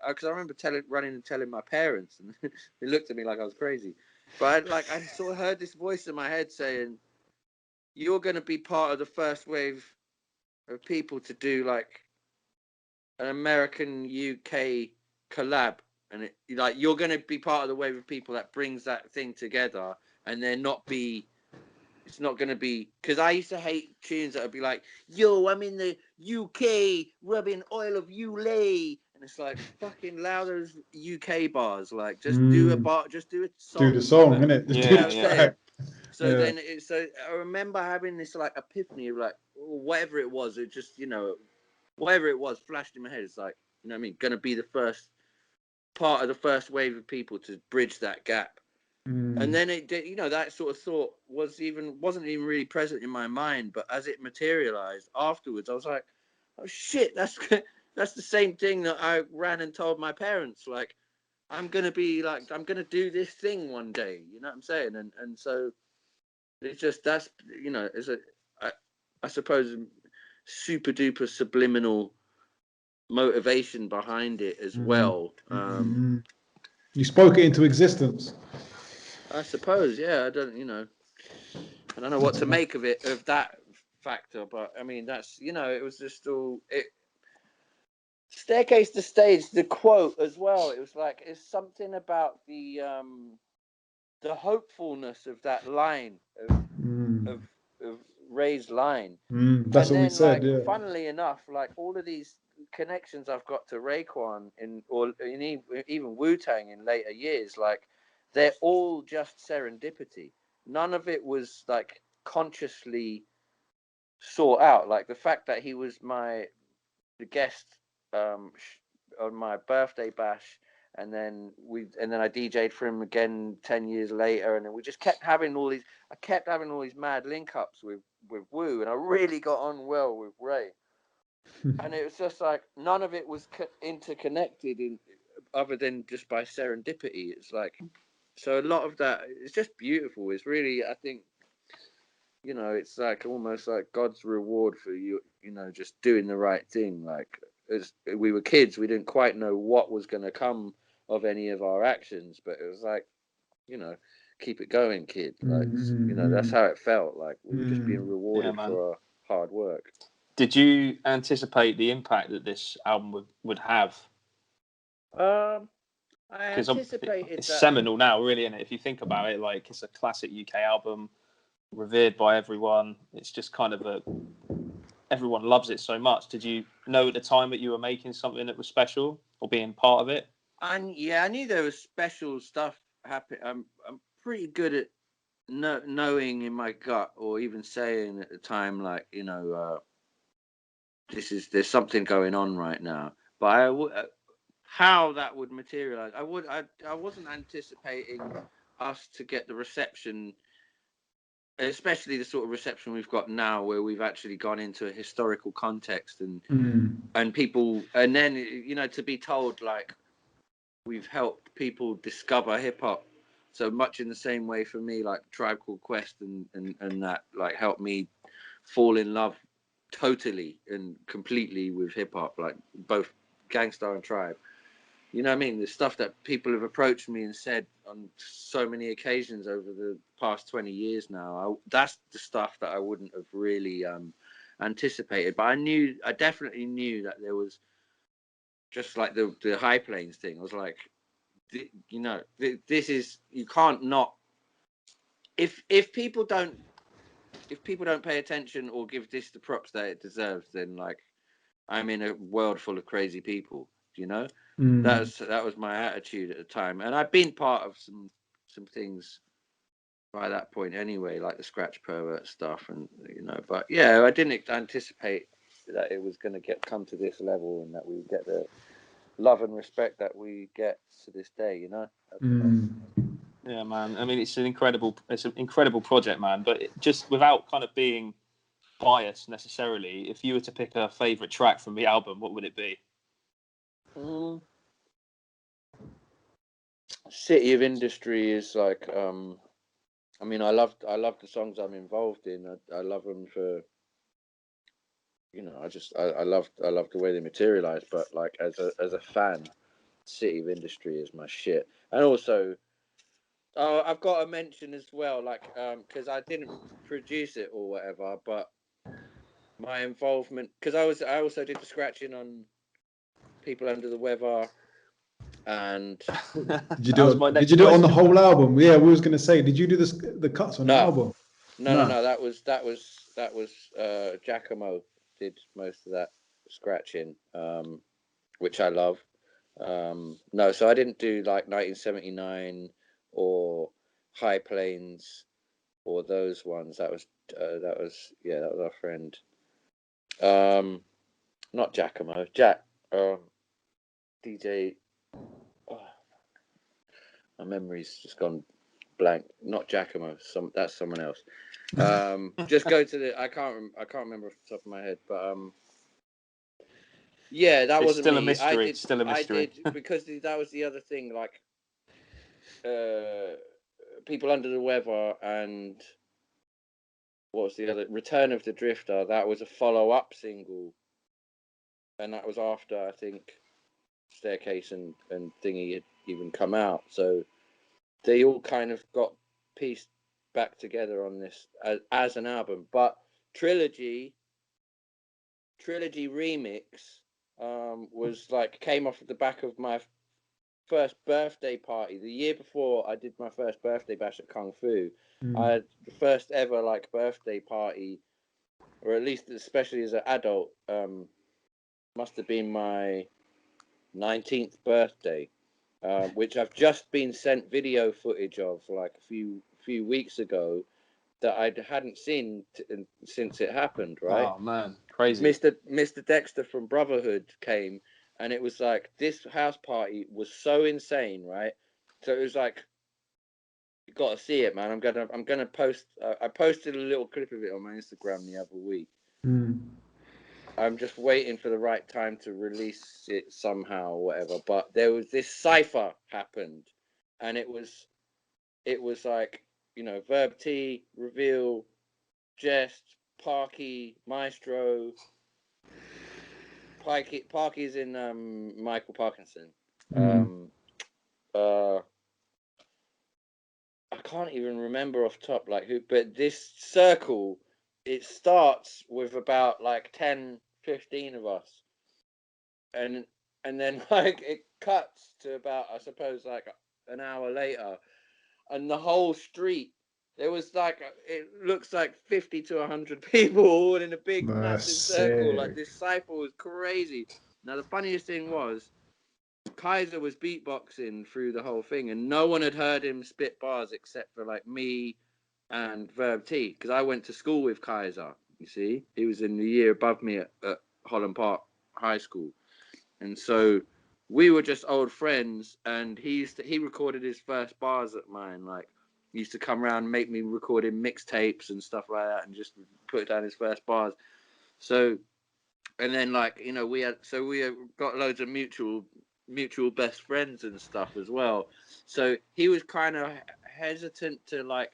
because I remember running and telling my parents, and they looked at me like I was crazy. But I sort of heard this voice in my head saying, "You're going to be part of the first wave of people to do like an American UK collab, and you're going to be part of the wave of people that brings that thing together, and they're not be." It's not going to be, because I used to hate tunes that would be like, yo, I'm in the UK rubbing oil of Ulay. And it's like, fucking loud those UK bars. Like, just do a bar, just do a Do song. the song, innit? Just do Yeah, the yeah. track. So then, so I remember having this like epiphany of like, whatever it was, it just, whatever it was flashed in my head. It's like, you know what I mean? Going to be the first part of the first wave of people to bridge that gap. And then it did, that sort of thought wasn't even really present in my mind, but as it materialized afterwards, I was like, oh shit, that's the same thing that I ran and told my parents. Like, I'm gonna do this thing one day. You know what I'm saying? And so it's just it's I suppose super duper subliminal motivation behind it as well. You spoke it into existence. I suppose, yeah. I don't know what to make of that factor, but I mean, that's it was just all it. Staircase to Stage, the quote as well. It was like it's something about the hopefulness of that line of Ray's line. That's what we said. Yeah. Funnily enough, like all of these connections I've got to Raekwon or even Wu-Tang in later years, like they're all just serendipity. None of it was like consciously sought out. Like the fact that he was the guest on my birthday bash, and then I DJ'd for him again 10 years later, and then we just kept having all these. I kept having all these mad link ups with Wu, and I really got on well with Ray. And it was just like none of it was interconnected other than just by serendipity. It's like, so a lot of that, it's just beautiful. It's really, I think, it's like almost like God's reward for you, just doing the right thing. Like as we were kids, we didn't quite know what was going to come of any of our actions, but it was like, keep it going, kid. Like, that's how it felt. Like we were just being rewarded for our hard work. Did you anticipate the impact that this album would have? I anticipated it's seminal now, really, isn't it? If you think about it, like it's a classic UK album, revered by everyone. It's just kind of everyone loves it so much. Did you know at the time that you were making something that was special or being part of it? I knew there was special stuff happening. I'm pretty good at knowing in my gut, or even saying at the time, like there's something going on right now. But how that would materialize, I wasn't anticipating us to get the reception, especially the sort of reception we've got now, where we've actually gone into a historical context and people, and then to be told like we've helped people discover hip hop so much in the same way for me, like Tribe Called Quest and that like helped me fall in love totally and completely with hip hop, like both Gangstar and Tribe. You know what I mean? The stuff that people have approached me and said on so many occasions over the past 20 years now, that's the stuff that I wouldn't have really anticipated. But I definitely knew that there was just like the High Plains thing. I was like, this is, you can't not, if people don't pay attention or give this the props that it deserves, then like I'm in a world full of crazy people. That was my attitude at the time, and I've been part of some things by that point anyway, like the Scratch Pervert stuff, and but yeah, I didn't anticipate that it was going to come to this level and that we would get the love and respect that we get to this day. Yeah, man. I mean, it's an incredible project, man. But just without kind of being biased necessarily, if you were to pick a favorite track from the album, what would it be? City of Industry is like, I mean, I love the songs I'm involved in. I love them for, I love the way they materialize. But like as a fan, City of Industry is my shit. And also, I've got to mention as well, like, because I didn't produce it or whatever, but my involvement, because I also did the scratching on People Under the Weather. And did you do it on the whole album? Yeah, we was gonna say, did you do the cuts on the album? No. That was Giacomo did most of that scratching, which I love. No, so I didn't do like 1979 or High Plains or those ones. That was our friend. Not Giacomo, Jack. DJ. Oh, my memory's just gone blank. Not Giacomo. That's someone else. Just go to I can't remember off the top of my head, but Yeah, that It's wasn't still a me. mystery. Still a I mystery. did because that was the other thing. Like, People Under the Weather and what was the other? Return of the Drifter. That was a follow-up single, and that was after I think Staircase and Thingy had even come out. So they all kind of got pieced back together on this as an album. But Trilogy Remix was like came off the back of my first birthday party. The year before I did my first birthday bash at Kung Fu, I had the first ever like birthday party, or at least especially as an adult, must have been my 19th birthday, which I've just been sent video footage of like a few weeks ago that I hadn't seen since it happened, right? Oh man, crazy. Mr. Dexter from Brotherhood came, and it was like this house party was so insane, right? So it was like, you got to see it, man. I'm gonna post. I posted a little clip of it on my Instagram the other week. I'm just waiting for the right time to release it somehow, or whatever. But there was this cipher happened, and it was like, you know, Verb T, Reveal, Jehst, Parky, Maestro. Parky's in Michael Parkinson. I can't even remember off top like who, but this circle, it starts with about like 10, 15 of us, and then like it cuts to about, I suppose, like an hour later, and the whole street, there was like, it looks like 50 to 100 people all in a big massive circle. Like, this cypher was crazy. Now the funniest thing was, Kaiser was beatboxing through the whole thing, and no one had heard him spit bars except for like me and Verb T, because I went to school with Kaiser. You see, he was in the year above me at Holland Park High School, and so we were just old friends. And he recorded his first bars at mine. Like, he used to come around and make me record him mixtapes and stuff like that, and just put down his first bars. So, and then, like, you know, we got loads of mutual best friends and stuff as well. So he was kind of hesitant to, like,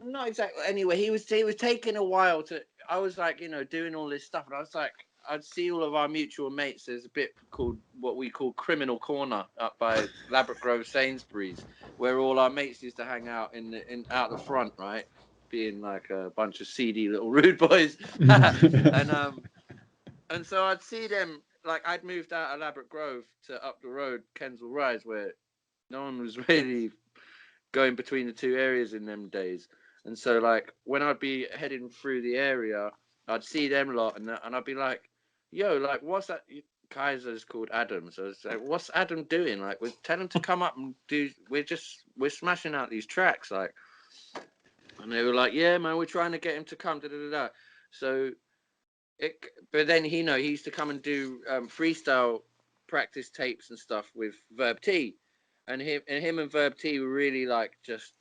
not exactly, anyway, he was taking a while to, I was like, you know, doing all this stuff, and I was like, I'd see all of our mutual mates. There's a bit called, what we call Criminal Corner, up by Ladbroke Grove Sainsbury's, where all our mates used to hang out in out the front, right, being like a bunch of seedy little rude boys. And so I'd see them, like, I'd moved out of Ladbroke Grove to up the road, Kensal Rise, where no one was really going between the two areas in them days. And so, like, when I'd be heading through the area, I'd see them a lot, and I'd be like, yo, like, what's that? Kaiser's called Adam. So I was like, what's Adam doing? Like, tell him to come up and do, we're smashing out these tracks, like. And they were like, yeah, man, we're trying to get him to come, da da da da. So, but then he used to come and do freestyle practice tapes and stuff with Verb T, and him and Verb T were really like just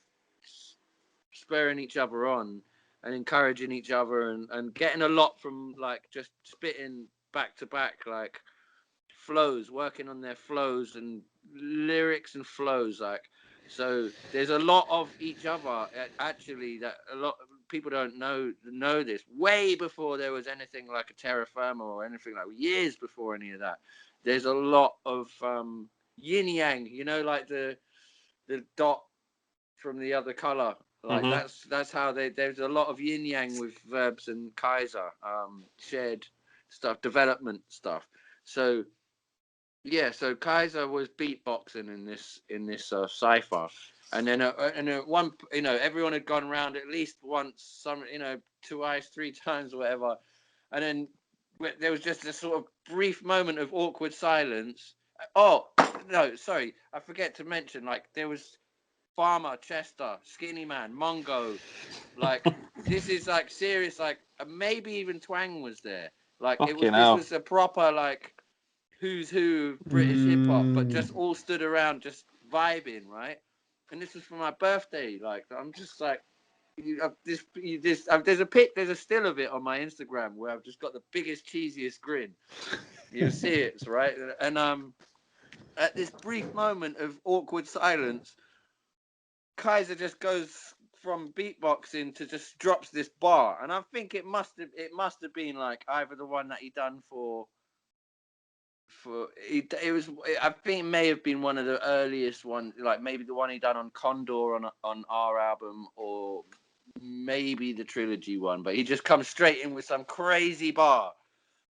spurring each other on and encouraging each other, and getting a lot from, like, just spitting back to back, like, flows, working on their flows and lyrics and flows, like. So there's a lot of each other, actually, that a lot of people don't know this. Way before there was anything like a Terra Firma or anything, like, years before any of that, there's a lot of yin yang, you know, like the dot from the other color, like, that's how there's a lot of yin yang with Verbs and Kaiser, shared stuff, development stuff. So yeah, so Kaiser was beatboxing in this cipher, and then at one, you know, everyone had gone around at least once, some, you know, twice, three times, or whatever, and then there was just this sort of brief moment of awkward silence. Oh no, sorry, I forget to mention, like, there was Farmer, Chester, Skinny Man, Mongo, like, this is like serious, like, maybe even Twang was there. Like, this was a proper, like, who's who of British hip hop, but just all stood around just vibing, right? And this was for my birthday. Like, I'm just like, there's a still of it on my Instagram where I've just got the biggest, cheesiest grin. You see it, right? And at this brief moment of awkward silence, Kaiser just goes from beatboxing to just drops this bar, and I think it must have been like either the one that he done it was, I think it may have been one of the earliest ones, like maybe the one he done on Condor on our album, or maybe the trilogy one, but he just comes straight in with some crazy bar,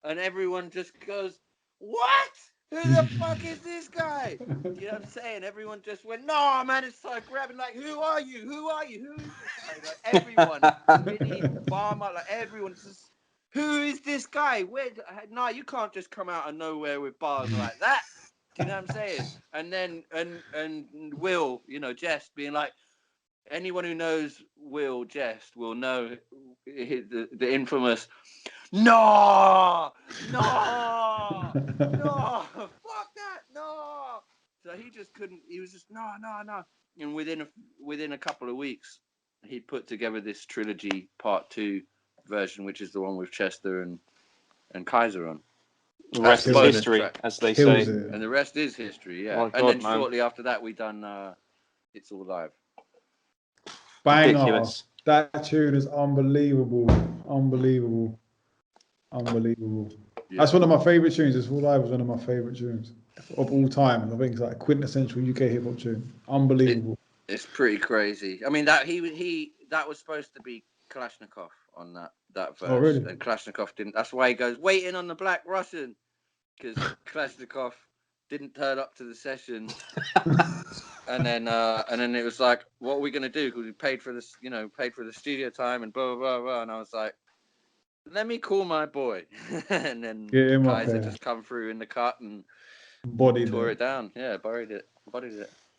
and everyone just goes, "What? Who the fuck is this guy?" You know what I'm saying? Everyone just went, "No, man!" It's like grabbing, like, "Who are you? Who are you? Who is this guy?" Like everyone, Vinny, Barmer, like everyone's just, "Who is this guy? Where? No, you can't just come out of nowhere with bars like that." Do you know what I'm saying? And then and Will, Jehst being like, anyone who knows Jehst will know the infamous no, fuck that, no. So he just couldn't. He was just no. And within a couple of weeks, he put together this trilogy part 2 version, which is the one with Chester and Kaiser on. The rest is history, as they say. And the rest is history, yeah. Oh, and then man. shortly after that, we done It's All Live. Banger. Ridiculous. That tune is unbelievable. Yeah. That's one of my favorite tunes. It's All Live was one of my favorite tunes of all time. I think it's like a quintessential UK hip hop tune. Unbelievable. It's pretty crazy. I mean, that was supposed to be Kalashnikov on that verse. Oh, really? And Kalashnikov didn't. That's why he goes waiting on the Black Russian, because Kalashnikov didn't turn up to the session. and then it was like, what are we gonna do? Because we paid for this, paid for the studio time and blah blah blah blah. And I was like, let me call my boy. And then Kaiser just come through in the cut and tore it down. Yeah, bodied it.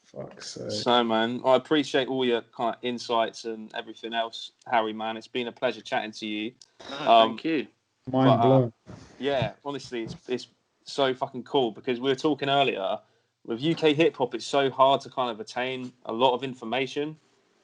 Fuck's sake. So, man, I appreciate all your kind of insights and everything else, Harry, man. It's been a pleasure chatting to you. Thank you. Mind blown. Yeah, honestly, it's so fucking cool, because we were talking earlier, with UK hip hop, it's so hard to kind of attain a lot of information.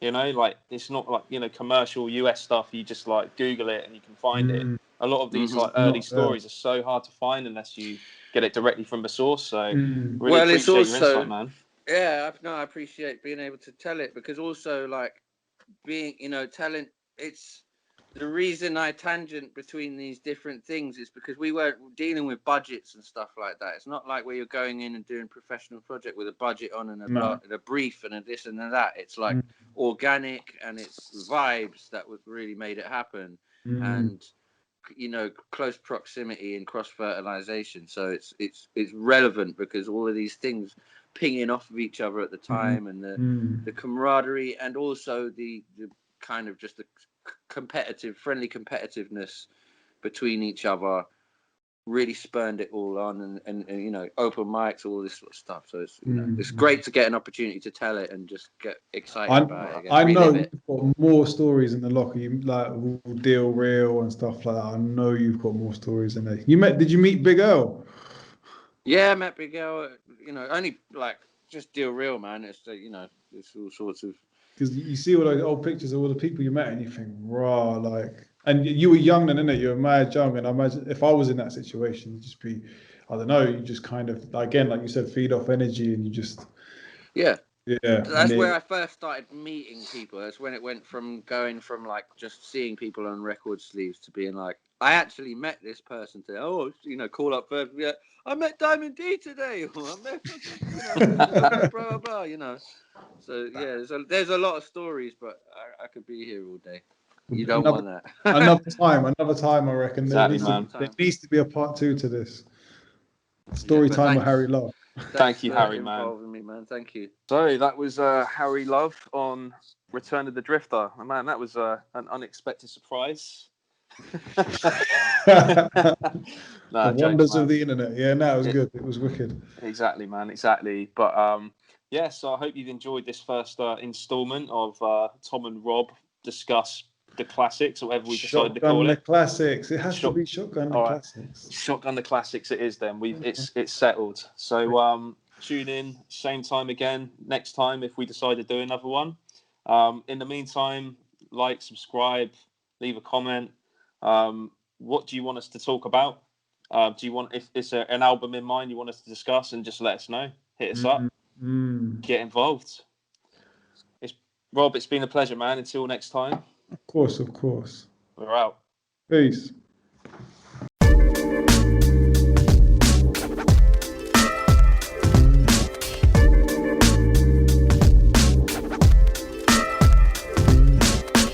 Like, it's not like, commercial US stuff. You just like Google it and you can find it. A lot of these like early stories are so hard to find unless you get it directly from the source. So really appreciate your insight, man. Yeah, I appreciate being able to tell it, because also like being, telling, it's the reason I tangent between these different things is because we weren't dealing with budgets and stuff like that. It's not like where you're going in and doing professional project with a budget on and a brief and a this and a that. It's like organic, and it's vibes that would really made it happen. And close proximity and cross fertilization. So it's relevant because all of these things pinging off of each other at the time, and the camaraderie, and also the kind of just the friendly competitiveness between each other really spurned it all on, and open mics, all this sort of stuff. So it's it's great to get an opportunity to tell it and just get excited about it again. I know you've got more stories in the locker. You like Deal Real and stuff like that. I know you've got more stories in there. Did you meet Big Earl? Yeah, I met Big Earl. Only like just Deal Real, man. It's it's all sorts of. Because you see all those old pictures of all the people you met, and you think, raw, like, and you were young then, innit? You were mad young, and I imagine if I was in that situation, you'd just be, I don't know, you just kind of, again, like you said, feed off energy, and you just, yeah. That's where I first started meeting people. That's when it went from going from like just seeing people on record sleeves to being like, I actually met this person today. Oh, call up first. Yeah, I met Diamond D today. Or I met fucking, blah blah blah. So yeah, there's a lot of stories, but I could be here all day. You don't want that. another time, I reckon. Exactly, there needs to be a part 2 to this. Story time with Harry Love. Thank you, Harry, man. Me, man. Thank you. So that was Harry Love on Return of the Drifter. And man, that was an unexpected surprise. The wonders of the internet. Yeah, no, it was good. It was wicked. Exactly, man. Exactly. But yeah, so I hope you've enjoyed this first installment of Tom and Rob discuss the classics, or whatever we decided to call it. Shotgun the Classics. It has to be Shotgun the Classics. Shotgun the Classics it is then. It's settled. So tune in, same time again next time if we decide to do another one. In the meantime, like, subscribe, leave a comment. What do you want us to talk about? Do you want, if it's an album in mind you want us to discuss, and just let us know, hit us up, get involved. Rob, it's been a pleasure, man. Until next time. Of course. We're out. Peace.